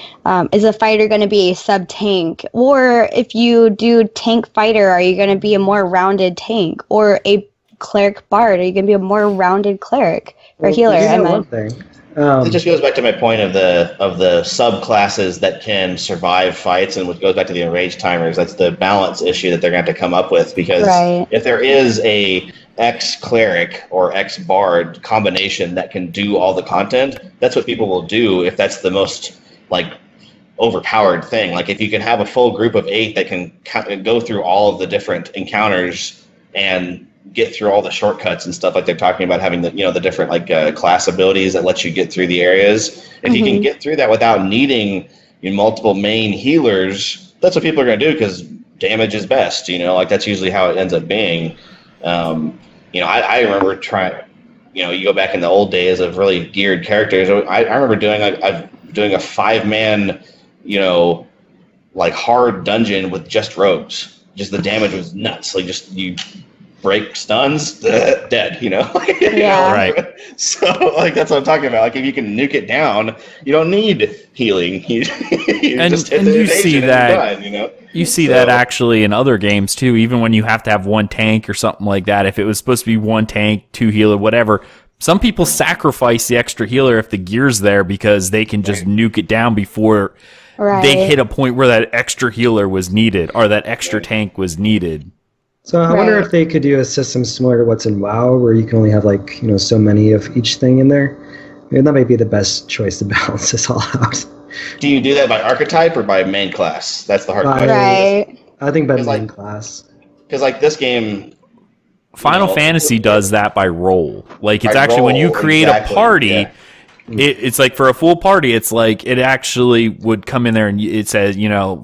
is a fighter going to be a sub tank? Or if you do tank fighter, are you going to be a more rounded tank? Or a cleric bard, are you going to be a more rounded cleric or healer? One thing. It just goes back to my point of the subclasses that can survive fights, and which goes back to the enraged timers. That's the balance issue that they're going to have to come up with, because if there is a X cleric or X bard combination that can do all the content, that's what people will do if that's the most overpowered thing. Like if you can have a full group of 8 that can go through all of the different encounters and get through all the shortcuts and stuff, like they're talking about having the the different class abilities that let you get through the areas. If you can get through that without needing multiple main healers, that's what people are going to do, because damage is best. That's usually how it ends up being. I remember trying. You go back in the old days of really geared characters. I remember doing a 5-man, hard dungeon with just rogues. Just the damage was nuts. You break stuns, dead, Right. So that's what I'm talking about. If you can nuke it down, you don't need healing. You just hit the evasion and you're done, You see that actually in other games too, even when you have to have 1 tank or something like that. If it was supposed to be 1 tank, 2 healer, whatever, some people sacrifice the extra healer if the gear's there, because they can just nuke it down before they hit a point where that extra healer was needed or that extra tank was needed. So I wonder if they could do a system similar to what's in WoW, where you can only have so many of each thing in there. That might be the best choice to balance this all out. Do you do that by archetype or by main class? That's the hard question. Right. I think by main class. Because this game, Final Fantasy does that by role. It's actually when you create a party. It's for a full party, it's it actually would come in there and it says,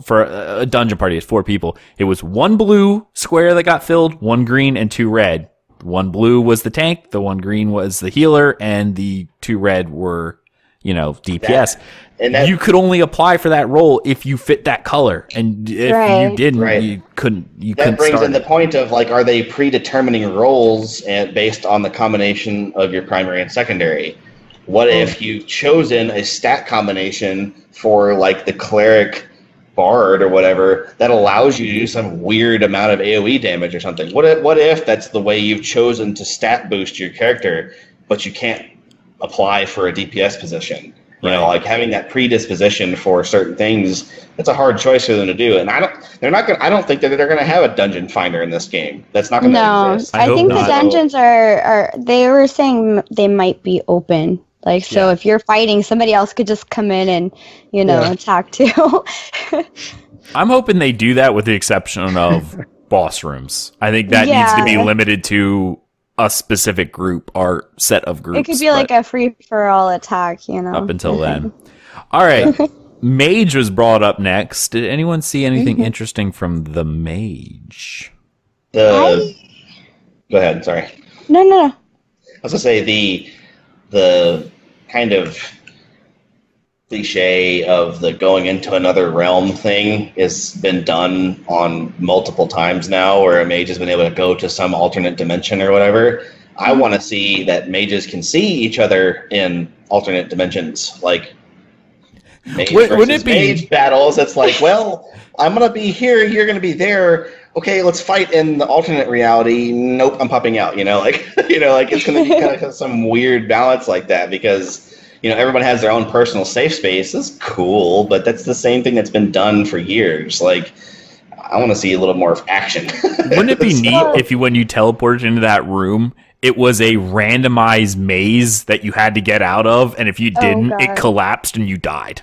for a dungeon party, it's 4 people. It was 1 blue square that got filled, 1 green, and 2 red. 1 blue was the tank, the 1 green was the healer, and the 2 red were, DPS. You could only apply for that role if you fit that color, and if you didn't, you couldn't. That brings in the point of are they predetermining roles based on the combination of your primary and secondary? What if you've chosen a stat combination for the cleric bard or whatever that allows you to do some weird amount of AoE damage or something? What if that's the way you've chosen to stat boost your character, but you can't apply for a DPS position? Having that predisposition for certain things, that's a hard choice for them to do. And I don't think that they're going to have a dungeon finder in this game. That's not going to exist. I think the dungeons are. They were saying they might be open. So if you're fighting, somebody else could just come in and, attack too. I'm hoping they do that with the exception of boss rooms. I think that needs to be limited to a specific group or set of groups. It could be a free-for-all attack, Up until then. All right. Mage was brought up next. Did anyone see anything interesting from the mage? Go ahead, sorry. No. I was going to say the kind of cliche of the going into another realm thing has been done on multiple times now, where a mage has been able to go to some alternate dimension or whatever. I want to see that mages can see each other in alternate dimensions, like mage versus mage battles. It's like, well, I'm gonna be here, you're gonna be there. Okay, let's fight in the alternate reality. Nope, I'm popping out. Like it's gonna be kind of some weird balance like that, because everyone has their own personal safe space. That's cool, but that's the same thing that's been done for years. Like, I want to see a little more action. Wouldn't it be neat if when you teleported into that room, it was a randomized maze that you had to get out of, and if you didn't, it collapsed and you died?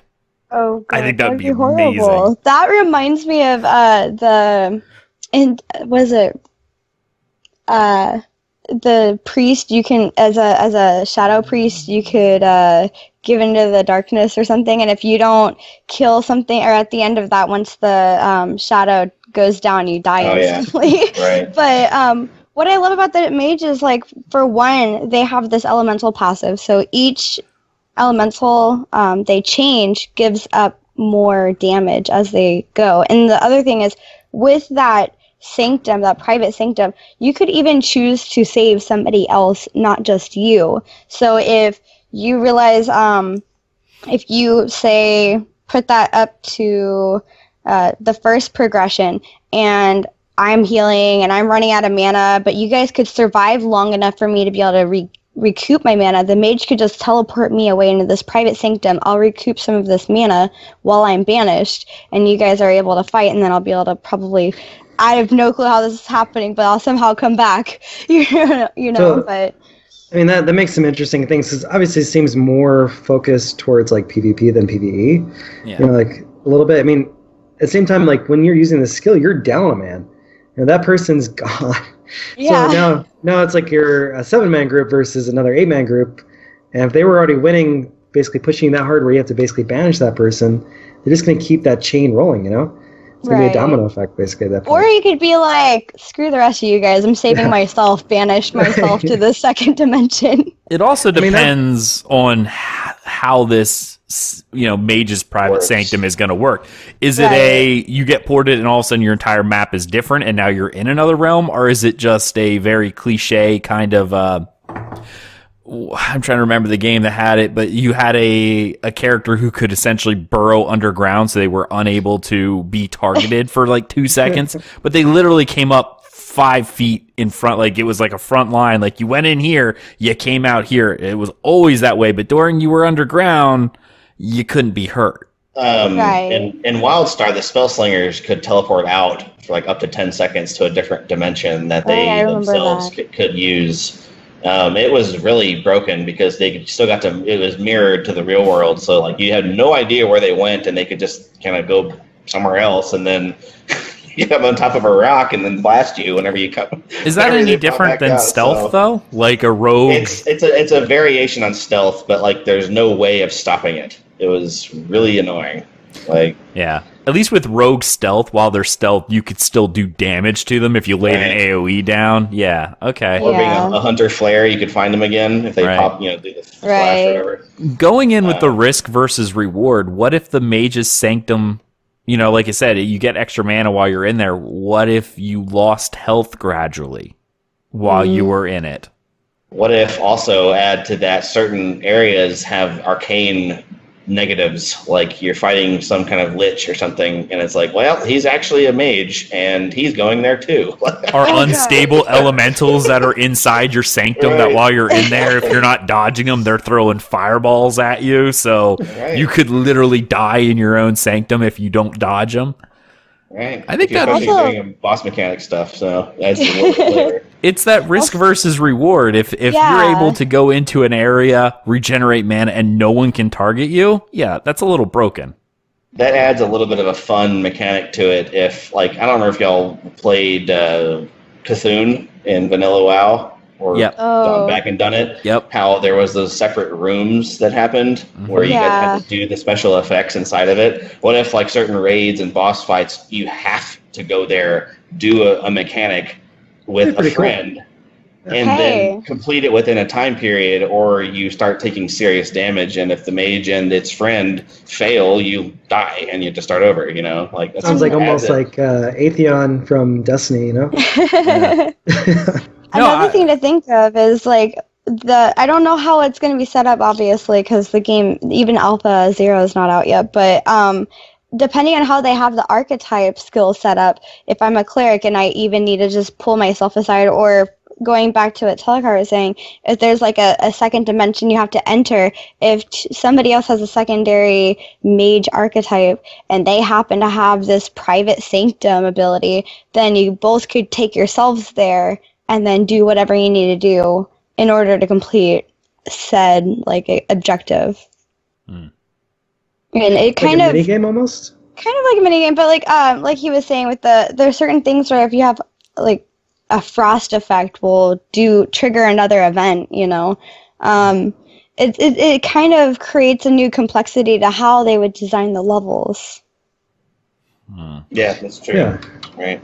Oh, God, I think that'd be horrible. amazing. That reminds me of the priest. You can, as a shadow priest, you could give into the darkness or something, and if you don't kill something, or at the end of that, once the shadow goes down, you die instantly. Yeah. Right. But what I love about the mage is, like, for one, they have this elemental passive, so each elemental they change gives up more damage as they go. And the other thing is, with that sanctum, that private sanctum, you could even choose to save somebody else, not just you. So if you realize, if you say put that up to the first progression, and I'm healing and I'm running out of mana, but you guys could survive long enough for me to be able to recoup my mana, the mage could just teleport me away into this private sanctum. I'll recoup some of this mana while I'm banished, and you guys are able to fight, and then I'll be able to probably, I have no clue how this is happening, but I'll somehow come back. So, but I mean, that makes some interesting things, because obviously it seems more focused towards like PvP than PvE. Yeah. Like a little bit. I mean, at the same time, like when you're using the skill, you're down a man. That person's gone. Yeah. So now it's like you're a 7-man group versus another 8-man group, and if they were already winning, basically pushing that hard where you have to basically banish that person, they're just going to keep that chain rolling, It's going to be a domino effect, basically, at that point. Or you could be like, screw the rest of you guys, I'm saving myself, banish myself to the second dimension. It also depends on how this mage's private sanctum is going to work. Is it you get ported and all of a sudden your entire map is different and now you're in another realm, or is it just a very cliche kind of I'm trying to remember the game that had it, but you had a character who could essentially burrow underground, so they were unable to be targeted for like 2 seconds, but they literally came up 5 feet in front, like it was like a front line, like you went in here, you came out here. It was always that way, but during you were underground, you couldn't be hurt. In WildStar, the spellslingers could teleport out for like up to 10 seconds to a different dimension that they themselves could use. It was really broken because they still got to, it was mirrored to the real world. So like you had no idea where they went, and they could just kind of go somewhere else, and then get up on top of a rock and then blast you whenever you come. Is that any different than stealth though? Like a rogue? It's a variation on stealth, but like there's no way of stopping it. It was really annoying. Like, yeah. At least with rogue stealth, while they're stealth, you could still do damage to them if you laid an AoE down. Yeah, okay. Or being a hunter flare, you could find them again if they pop, do the flash or whatever. Going in with the risk versus reward, what if the mage's sanctum, like I said, you get extra mana while you're in there. What if you lost health gradually while you were in it? What if also add to that certain areas have arcane negatives, like you're fighting some kind of lich or something, and it's like, well, he's actually a mage and he's going there too. Are unstable elementals that are inside your sanctum that while you're in there, if you're not dodging them, they're throwing fireballs at you, so you could literally die in your own sanctum if you don't dodge them. Right. I think that's also doing boss mechanic stuff, so that's a little bit later. It's that risk versus reward. If you're able to go into an area, regenerate mana, and no one can target you, that's a little broken. That adds a little bit of a fun mechanic to it. If, like, I don't know if y'all played Cthulhu in Vanilla WoW, or gone back and done it. Yep. How there was those separate rooms that happened where you guys had to do the special effects inside of it. What if, like, certain raids and boss fights, you have to go there, do a mechanic with a friend, and then complete it within a time period, or you start taking serious damage. And if the mage and its friend fail, you die and you have to start over. You know, like that sounds like almost like Atheon from Destiny. You know. Another thing to think of is like I don't know how it's going to be set up, obviously, because the game, even Alpha 0 is not out yet, but depending on how they have the archetype skill set up, if I'm a cleric and I even need to just pull myself aside, or going back to what Telchar was saying, if there's like a second dimension you have to enter, if somebody else has a secondary mage archetype and they happen to have this private sanctum ability, then you both could take yourselves there and then do whatever you need to do in order to complete said like objective. And it kind of a minigame almost. Kind of like a minigame, but like he was saying, with there's certain things where if you have like a frost effect will trigger another event, you know. It kind of creates a new complexity to how they would design the levels. Yeah, that's true. Yeah. Right.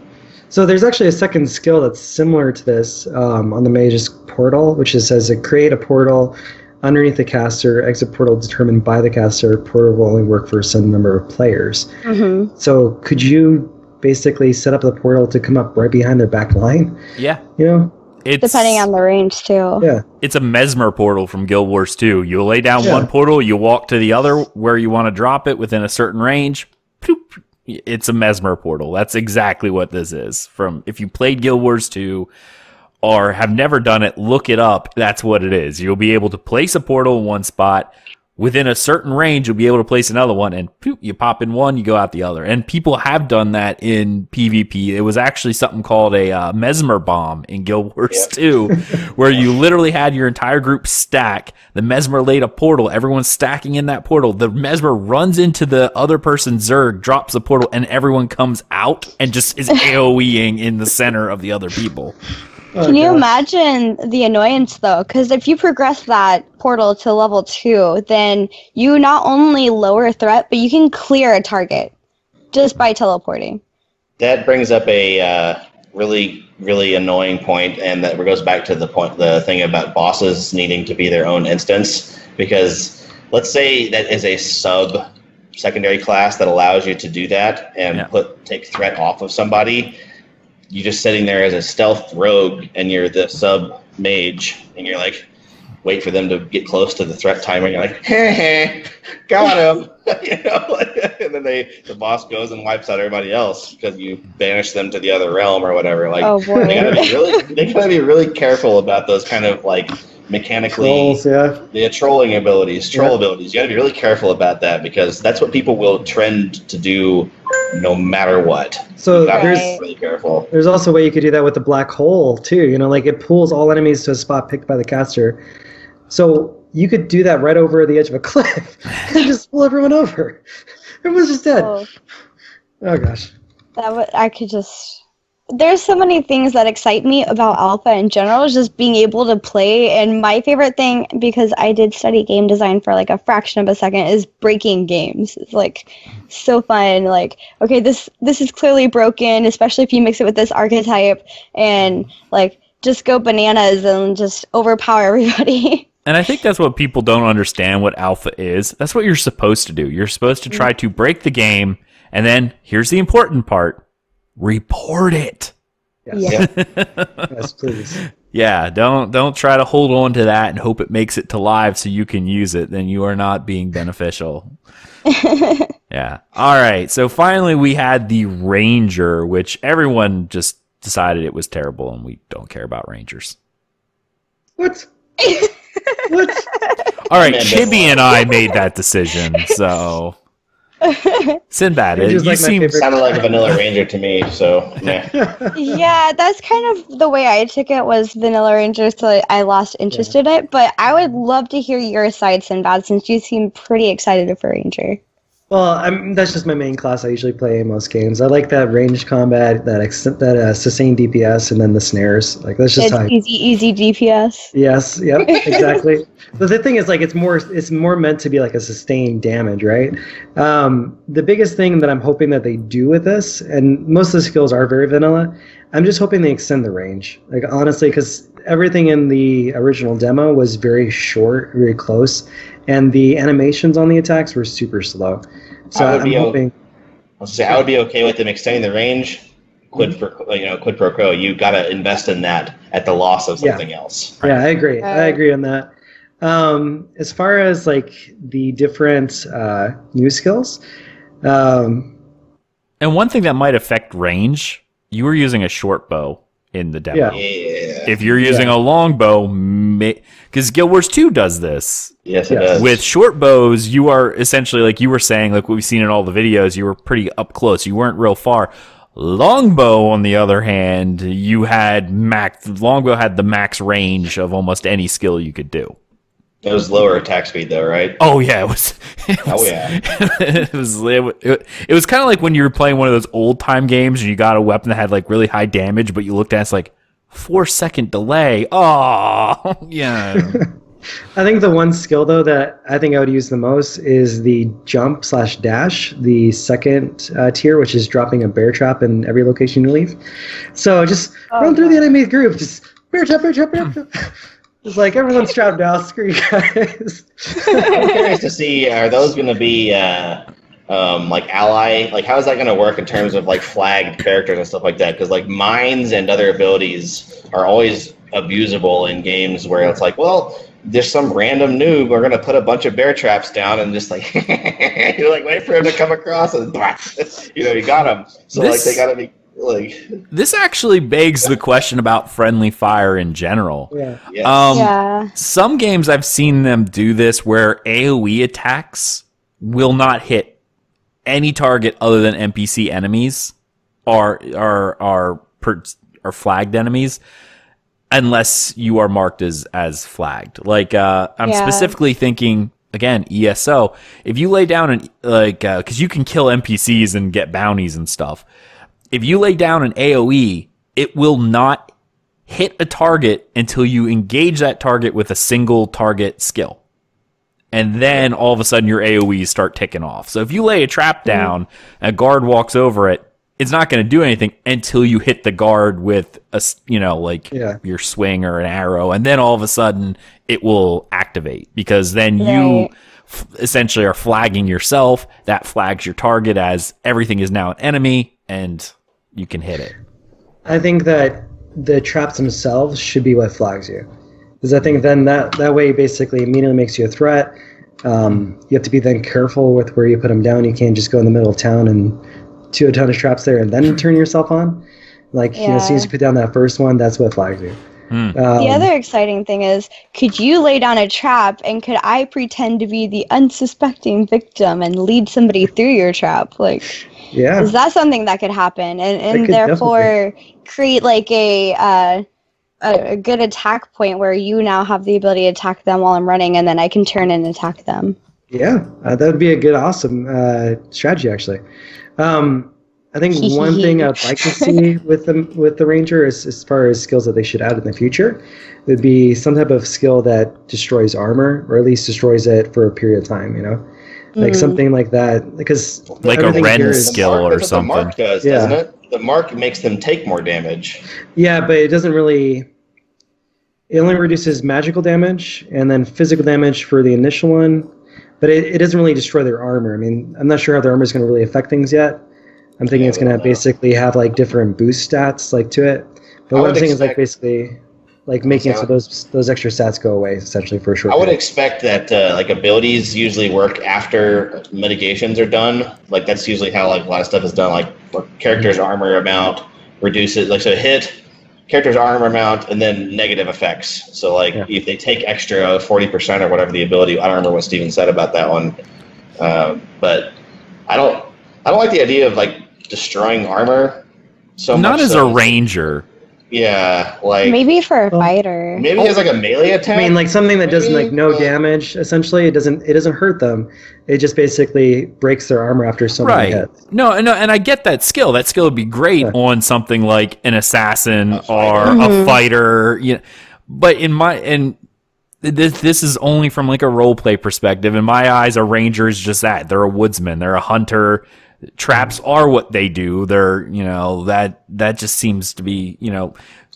So there's actually a second skill that's similar to this on the Mage's Portal, which says create a portal underneath the caster, exit portal determined by the caster, portal will only work for a certain number of players. Mm-hmm. So could you basically set up the portal to come up right behind their back line? Yeah. You know? Depending on the range, too. Yeah. It's a Mesmer Portal from Guild Wars 2. You lay down one portal, you walk to the other where you want to drop it within a certain range. Ploop. It's a Mesmer Portal. That's exactly what this is. If you played Guild Wars 2 or have never done it, look it up. That's what it is. You'll be able to place a portal in one spot. Within a certain range, you'll be able to place another one, and poof, you pop in one, you go out the other. And people have done that in PvP. It was actually something called a Mesmer Bomb in Guild Wars 2, where you literally had your entire group stack. The Mesmer laid a portal. Everyone's stacking in that portal. The Mesmer runs into the other person's Zerg, drops the portal, and everyone comes out and just is AoEing in the center of the other people. Can you imagine the annoyance, though? Because if you progress that portal to level 2, then you not only lower threat, but you can clear a target just by teleporting. That brings up a really, really annoying point, and that goes back to the thing about bosses needing to be their own instance. Because let's say that is a secondary class that allows you to do that and take threat off of somebody. You're just sitting there as a stealth rogue, and you're the sub mage, and you're like, wait for them to get close to the threat timer, and you're like, hey, got him, you know. And then the boss goes and wipes out everybody else because you banish them to the other realm or whatever. Like, oh boy. they gotta be really careful about those kind of like mechanically trolling abilities. You gotta be really careful about that, because that's what people will trend to do no matter what. So there's really careful. There's also a way you could do that with the black hole too. You know, like it pulls all enemies to a spot picked by the caster. So you could do that right over the edge of a cliff and just pull everyone over. Everyone's just dead. Oh gosh. There's so many things that excite me about Alpha in general, just being able to play. And my favorite thing, because I did study game design for like a fraction of a second, is breaking games. It's like so fun. Like, okay, this is clearly broken, especially if you mix it with this archetype, and like just go bananas and just overpower everybody. And I think that's what people don't understand what Alpha is. That's what you're supposed to do. You're supposed to try to break the game, and then here's the important part. Report it. Yes. Yes, please. Yeah, don't try to hold on to that and hope it makes it to live so you can use it. Then you are not being beneficial. Yeah. All right. So finally we had the Ranger, which everyone just decided it was terrible, and we don't care about Rangers. What? What? All right, Chibi and I made that decision, so... Sinbad, you seem sounded like a vanilla ranger to me, so yeah. Yeah, that's kind of the way I took it, was vanilla ranger, so I lost interest in it. But I would love to hear your side, Sinbad, since you seem pretty excited for ranger. Well, that's just my main class I usually play in most games. I like that ranged combat, that sustained DPS, and then the snares. Like that's just how easy DPS. Yes, yep, exactly. But the thing is, like, it's more meant to be like a sustained damage, right? The biggest thing that I'm hoping that they do with this, and most of the skills are very vanilla, I'm just hoping they extend the range. Like, honestly, because everything in the original demo was very short, very close, and the animations on the attacks were super slow. So I'm hoping. I would be okay with them extending the range. Quid pro quo. You got to invest in that at the loss of something else. Right? Yeah, I agree. I agree on that. As far as like the different new skills, and one thing that might affect range, you were using a short bow in the demo. Yeah. If you're using a long bow, because Guild Wars 2 does this. Yes, it does. With short bows, you are essentially, like you were saying, like what we've seen in all the videos, you were pretty up close. You weren't real far. Longbow, on the other hand, longbow had the max range of almost any skill you could do. It was lower attack speed, though, right? Oh yeah, it was. It was kind of like when you were playing one of those old time games and you got a weapon that had like really high damage, but you looked at it's like 4-second delay. Oh yeah. I think the one skill though that I think I would use the most is the jump/dash, the second tier, which is dropping a bear trap in every location you leave. So just run through the enemy group, just bear trap. It's like everyone's strapped out. Screw you guys. I'm curious to see, are those going to be like ally? Like, how is that going to work in terms of like flagged characters and stuff like that? Because like mines and other abilities are always abusable in games where it's like, well, there's some random noob. We're going to put a bunch of bear traps down and just like you're like wait for him to come across and you got him. So like they got to be. Like this actually begs the question about friendly fire in general. Yeah. Some games I've seen them do this where AoE attacks will not hit any target other than NPC enemies are flagged enemies unless you are marked as flagged. Like I'm specifically thinking again ESO. If you lay down because you can kill NPCs and get bounties and stuff. If you lay down an AoE, it will not hit a target until you engage that target with a single target skill. And then all of a sudden your AoEs start ticking off. So if you lay a trap down and a guard walks over it, it's not going to do anything until you hit the guard with your swing or an arrow. And then all of a sudden it will activate because then you essentially are flagging yourself. That flags your target as everything is now an enemy and you can hit it. I think that the traps themselves should be what flags you. Because I think then that way basically immediately makes you a threat. You have to be then careful with where you put them down. You can't just go in the middle of town and do a ton of traps there and then turn yourself on. Like, as soon as you put down that first one, that's what flags you. The other exciting thing is, could you lay down a trap and could I pretend to be the unsuspecting victim and lead somebody through your trap? Like, is that something that could happen? And therefore create like a good attack point where you now have the ability to attack them while I'm running and then I can turn and attack them. Yeah, that would be a good, awesome strategy, actually. I think one thing I'd like to see with the Ranger is, as far as skills that they should add in the future, would be some type of skill that destroys armor, or at least destroys it for a period of time, Like something like that, because like a Ren skill or something. The mark does, doesn't it? The mark makes them take more damage. Yeah, but it doesn't really. It only reduces magical damage and then physical damage for the initial one, but it doesn't really destroy their armor. I mean, I'm not sure how their armor is going to really affect things yet. I'm thinking it's going to basically have like different boost stats like to it. But what I'm saying is like basically like making it so those extra stats go away essentially for a short period. I would expect that like abilities usually work after mitigations are done. Like that's usually how like a lot of stuff is done. Like character's armor amount reduces, like so hit character's armor amount and then negative effects. So like if they take extra 40% or whatever the ability, I don't remember what Steven said about that one. But I don't like the idea of like destroying armor so much. Not as a ranger. Yeah, like Maybe for a fighter. maybe he has like a melee attack. I mean, like something that does maybe? like no damage. Essentially, it doesn't hurt them. It just basically breaks their armor after so many Right. hits. No, and I get that skill. That skill would be great on something like an assassin or a fighter. You know, but this is only from like a role play perspective. In my eyes, a ranger is just that. They're a woodsman. They're a hunter. Traps are what they do. They're, that just seems to be,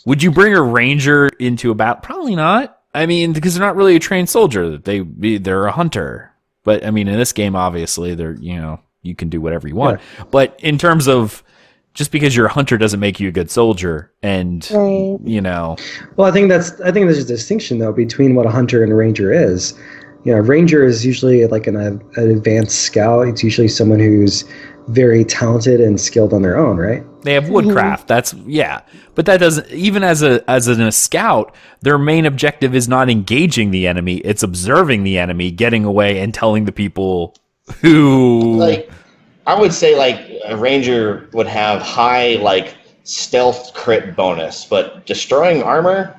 would you bring a ranger into a battle? Probably not. I mean, because they're not really a trained soldier. They're a hunter. But I mean, in this game, obviously, they're, you can do whatever you want. Yeah. But in terms of just because you're a hunter doesn't make you a good soldier, and right. Well, I think there's a distinction though between what a hunter and a ranger is. A ranger is usually like an advanced scout. It's usually someone who's very talented and skilled on their own, right? They have woodcraft. That's but that doesn't, even as a scout, their main objective is not engaging the enemy. It's observing the enemy, getting away, and telling the people who. Like, I would say like a ranger would have high like stealth crit bonus, but destroying armor,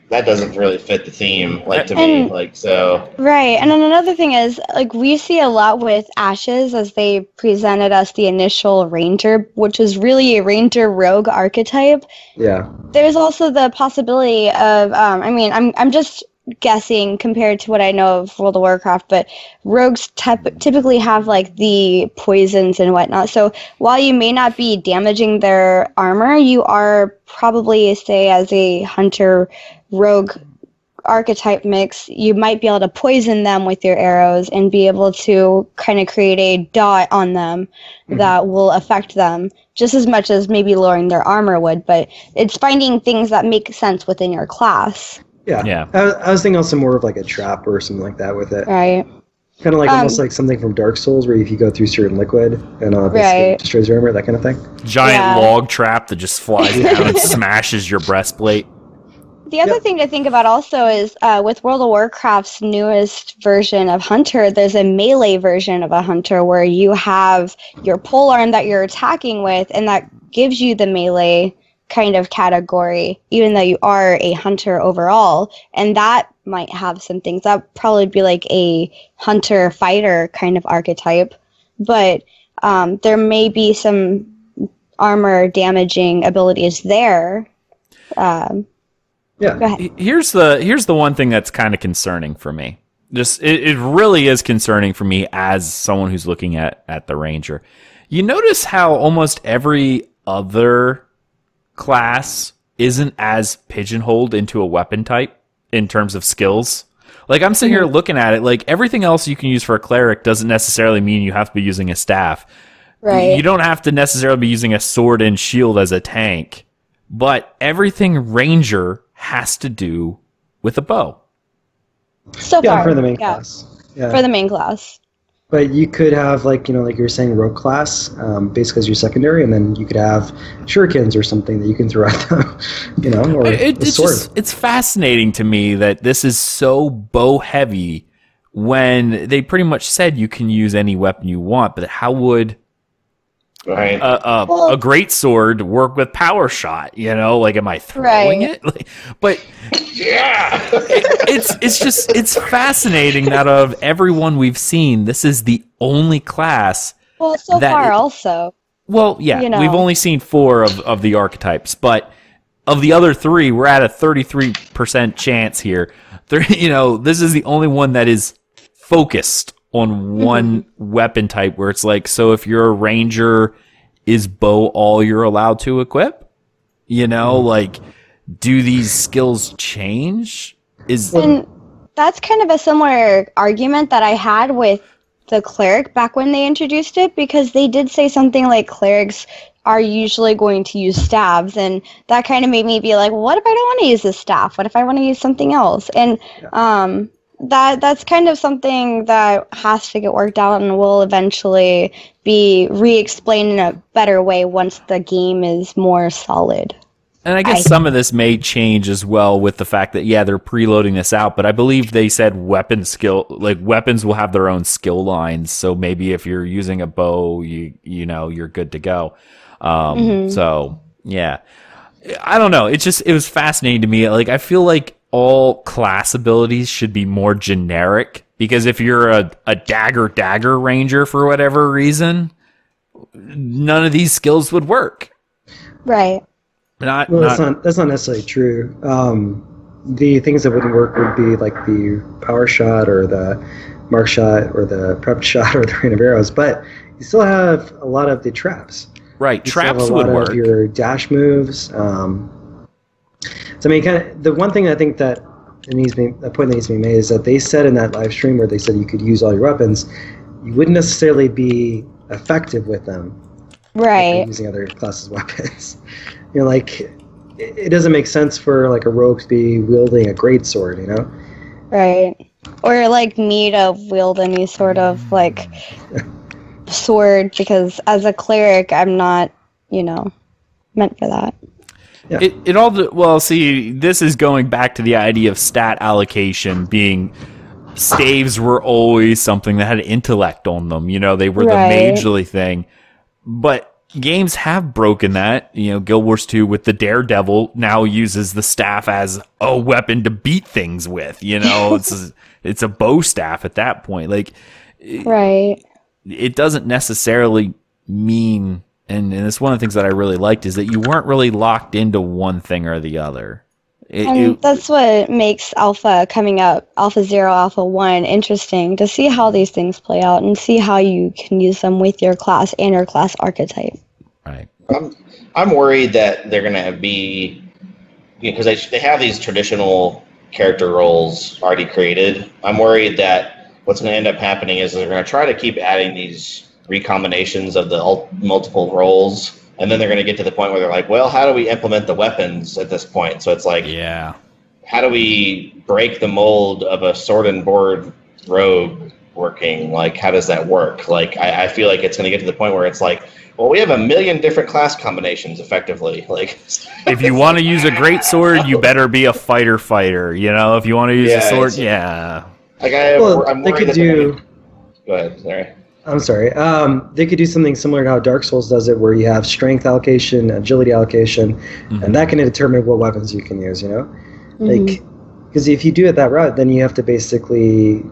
that doesn't really fit the theme, to me, so. Right, and then another thing is, we see a lot with Ashes as they presented us the initial Ranger, which is really a Ranger Rogue archetype. Yeah. There's also the possibility of, I'm just guessing compared to what I know of World of Warcraft, but rogues typically have, the poisons and whatnot, so while you may not be damaging their armor, you are probably, say, as a hunter rogue archetype mix, you might be able to poison them with your arrows and be able to kind of create a dot on them that will affect them just as much as maybe lowering their armor would, but it's finding things that make sense within your class. Yeah. I was thinking also more of like a trap or something like that with it. Right. Kind of like almost like something from Dark Souls where if you go through certain liquid and basically destroys your armor, that kind of thing. Giant log trap that just flies down and smashes your breastplate. The other thing to think about also is with World of Warcraft's newest version of Hunter, there's a melee version of a Hunter where you have your polearm that you're attacking with, and that gives you the melee kind of category, even though you are a Hunter overall. And that might have some things. That would probably be like a Hunter-fighter kind of archetype. But there may be some armor damaging abilities there. Yeah. Go ahead. Here's the one thing that's kind of concerning for me. Just it really is concerning for me as someone who's looking at the Ranger. You notice how almost every other class isn't as pigeonholed into a weapon type in terms of skills. Like I'm sitting here looking at it, like everything else you can use for a cleric doesn't necessarily mean you have to be using a staff. Right. You don't have to necessarily be using a sword and shield as a tank, but everything Ranger has to do with a bow. So far, for the main class. Yeah. For the main class. But you could have, like you were saying, rogue class, basically as your secondary, and then you could have shurikens or something that you can throw at them, or a sword. It's fascinating to me that this is so bow heavy when they pretty much said you can use any weapon you want, but how would a great sword work with power shot? Am I throwing it? But yeah, it's fascinating that of everyone we've seen, this is the only class. Well, so far also. Well, yeah, we've only seen 4 of the archetypes, but of the other 3, we're at a 33% chance here. This is the only one that is focused on one weapon type where it's like, so if you're a ranger, is bow all you're allowed to equip? Do these skills change? And that's kind of a similar argument that I had with the cleric back when they introduced it, because they did say something like clerics are usually going to use staves, and that kind of made me be like, well, what if I don't want to use this staff? What if I want to use something else? And that's kind of something that has to get worked out and will eventually be re-explained in a better way once the game is more solid. And I guess some of this may change as well with the fact that, they're preloading this out, but I believe they said weapons will have their own skill lines, so maybe if you're using a bow, you're good to go. So, yeah. I don't know. It was fascinating to me. Like, I feel like all class abilities should be more generic, because if you're a dagger ranger for whatever reason, none of these skills would work. Right. That's not necessarily true. The things that wouldn't work would be like the power shot or the mark shot or the prepped shot or the rain of arrows, but you still have a lot of the traps. Right, you traps would work. Of your dash moves. So I mean, kind of the one thing I think that a point that needs to be made is that they said in that live stream where they said you could use all your weapons, you wouldn't necessarily be effective with them. Right. Using other classes' weapons. You know, like, it doesn't make sense for like a rogue to be wielding a greatsword, you know? Right. Or like me to wield any sort of like sword, because as a cleric I'm not, meant for that. Yeah. Well, see, this is going back to the idea of stat allocation being staves were always something that had intellect on them. They were the majorly thing. But games have broken that. Guild Wars 2 with the Daredevil now uses the staff as a weapon to beat things with. It's a bow staff at that point. Like, right. It doesn't necessarily mean, and it's one of the things that I really liked, is that you weren't really locked into one thing or the other. That's what makes Alpha coming up, Alpha 0, Alpha 1, interesting, to see how these things play out and see how you can use them with your class and your class archetype. Right. I'm worried that they're going to be, because they have these traditional character roles already created. I'm worried that what's going to end up happening is they're going to try to keep adding these recombinations of the multiple roles. And then they're going to get to the point where they're like, well, how do we implement the weapons at this point? So it's like, how do we break the mold of a sword and board rogue working? Like, how does that work? Like, I feel like it's going to get to the point where it's like, well, we have 1 million different class combinations, effectively. Like, if you want to use a great sword, you better be a fighter. If you want to use a sword, Like, I'm they worried could do. Go ahead, sorry. I'm sorry. They could do something similar to how Dark Souls does it, where you have strength allocation, agility allocation, and that can determine what weapons you can use, Like, because if you do it that route, then you have to basically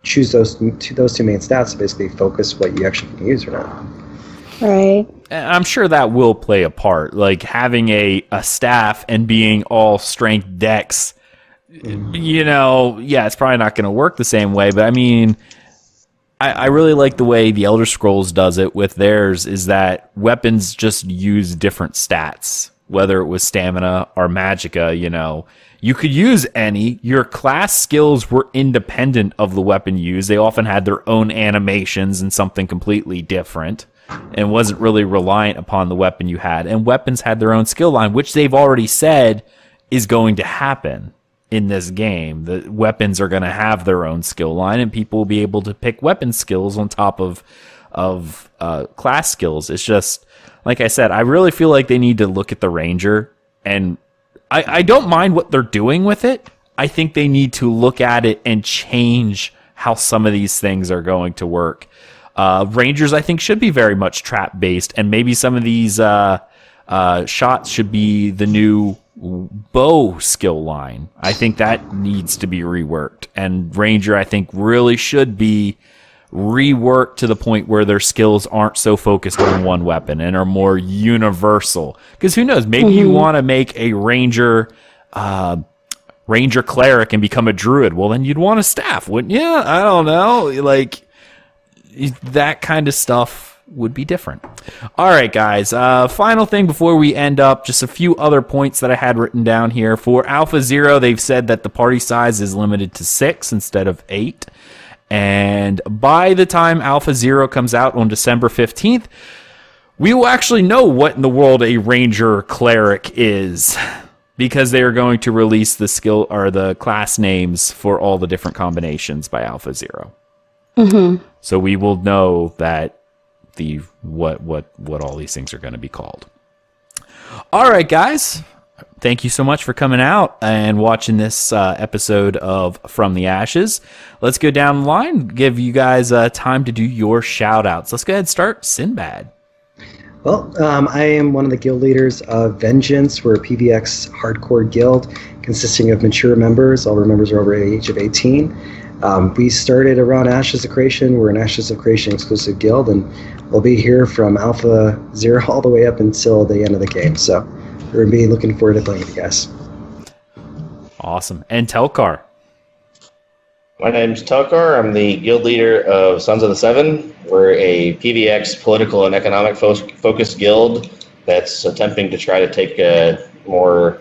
choose those two main stats to basically focus what you actually can use or not. Right. I'm sure that will play a part. Like, having a staff and being all strength dex, it's probably not going to work the same way, but I mean, I really like the way the Elder Scrolls does it with theirs, is that weapons just use different stats, whether it was stamina or magicka, You could use any. Your class skills were independent of the weapon used. They often had their own animations and something completely different, and wasn't really reliant upon the weapon you had. And weapons had their own skill line, which they've already said is going to happen. In this game, the weapons are going to have their own skill line, and people will be able to pick weapon skills on top of class skills. It's just, like I said, I really feel like they need to look at the Ranger, and I don't mind what they're doing with it. I think they need to look at it and change how some of these things are going to work. Rangers, I think, should be very much trap-based, and maybe some of these shots should be the new bow skill line. I think that needs to be reworked, and Ranger, I think, really should be reworked to the point where their skills aren't so focused on one weapon and are more universal. Because who knows, maybe you want to make a Ranger cleric and become a druid. Well, then you'd want a staff, wouldn't you? I don't know. Like, that kind of stuff would be different. All right, guys. Final thing before we end up, just a few other points that I had written down here. For Alpha 0, they've said that the party size is limited to 6 instead of 8. And by the time Alpha 0 comes out on December 15th, we will actually know what in the world a Ranger Cleric is, because they are going to release the skill or the class names for all the different combinations by Alpha 0. So we will know that what all these things are going to be called. All right, guys. Thank you so much for coming out and watching this episode of From the Ashes. Let's go down the line, give you guys time to do your shout-outs. Let's go ahead and start. Sinbad. Well, I am one of the guild leaders of Vengeance. We're a PvX hardcore guild consisting of mature members. All our members are over the age of 18. We started around Ashes of Creation. We're an Ashes of Creation exclusive guild, and we'll be here from Alpha 0 all the way up until the end of the game. So we're going to be looking forward to playing with you guys. Awesome. And Telchar. My name's Telchar. I'm the guild leader of Sons of the Seven. We're a PvX political and economic focused guild that's attempting to try to take a more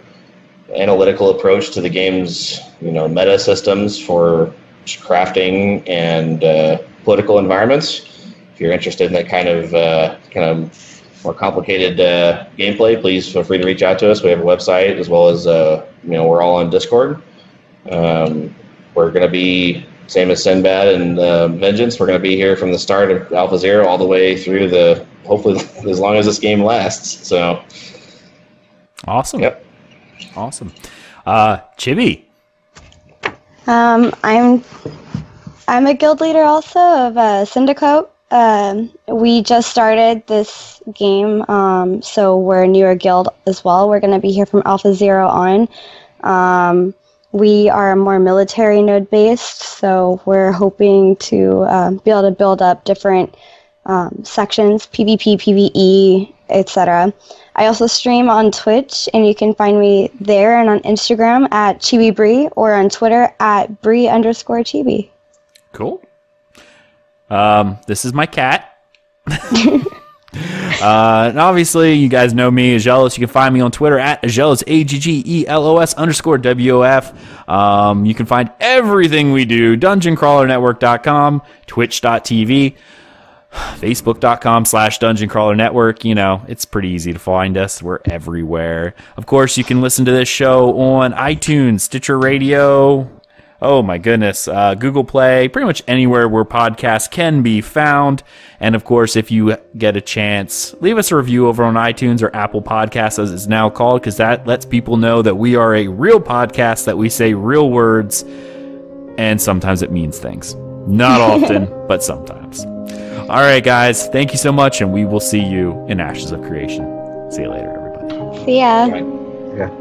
analytical approach to the game's meta systems for crafting and political environments. If you're interested in that kind of more complicated gameplay, please feel free to reach out to us. We have a website as well as we're all on Discord. We're going to be, same as Sinbad and Vengeance, we're going to be here from the start of Alpha 0 all the way through hopefully as long as this game lasts. So, awesome. Yep. Awesome. Chibi. I'm a guild leader also of Syndicate. We just started this game, so we're a newer guild as well. We're going to be here from Alpha 0 on. We are more military node based, so we're hoping to be able to build up different sections, PvP, PvE, etc. I also stream on Twitch, and you can find me there and on Instagram at ChibiBree or on Twitter at Bree_Chibi. Cool. This is my cat. And obviously, you guys know me, Aggelos. You can find me on Twitter at Aggelos, AGGELOS_WOF. You can find everything we do, dungeoncrawlernetwork.com, twitch.tv, facebook.com/dungeoncrawlernetwork. It's pretty easy to find us. We're everywhere. Of course, you can listen to this show on iTunes, Stitcher Radio, oh my goodness, Google Play, pretty much anywhere where podcasts can be found. And of course, if you get a chance, leave us a review over on iTunes or Apple Podcasts, as it's now called, because that lets people know that we are a real podcast, that we say real words, and sometimes it means things. Not often, but sometimes. All right, guys, thank you so much, and we will see you in Ashes of Creation. See you later, everybody. See ya. Right. Yeah.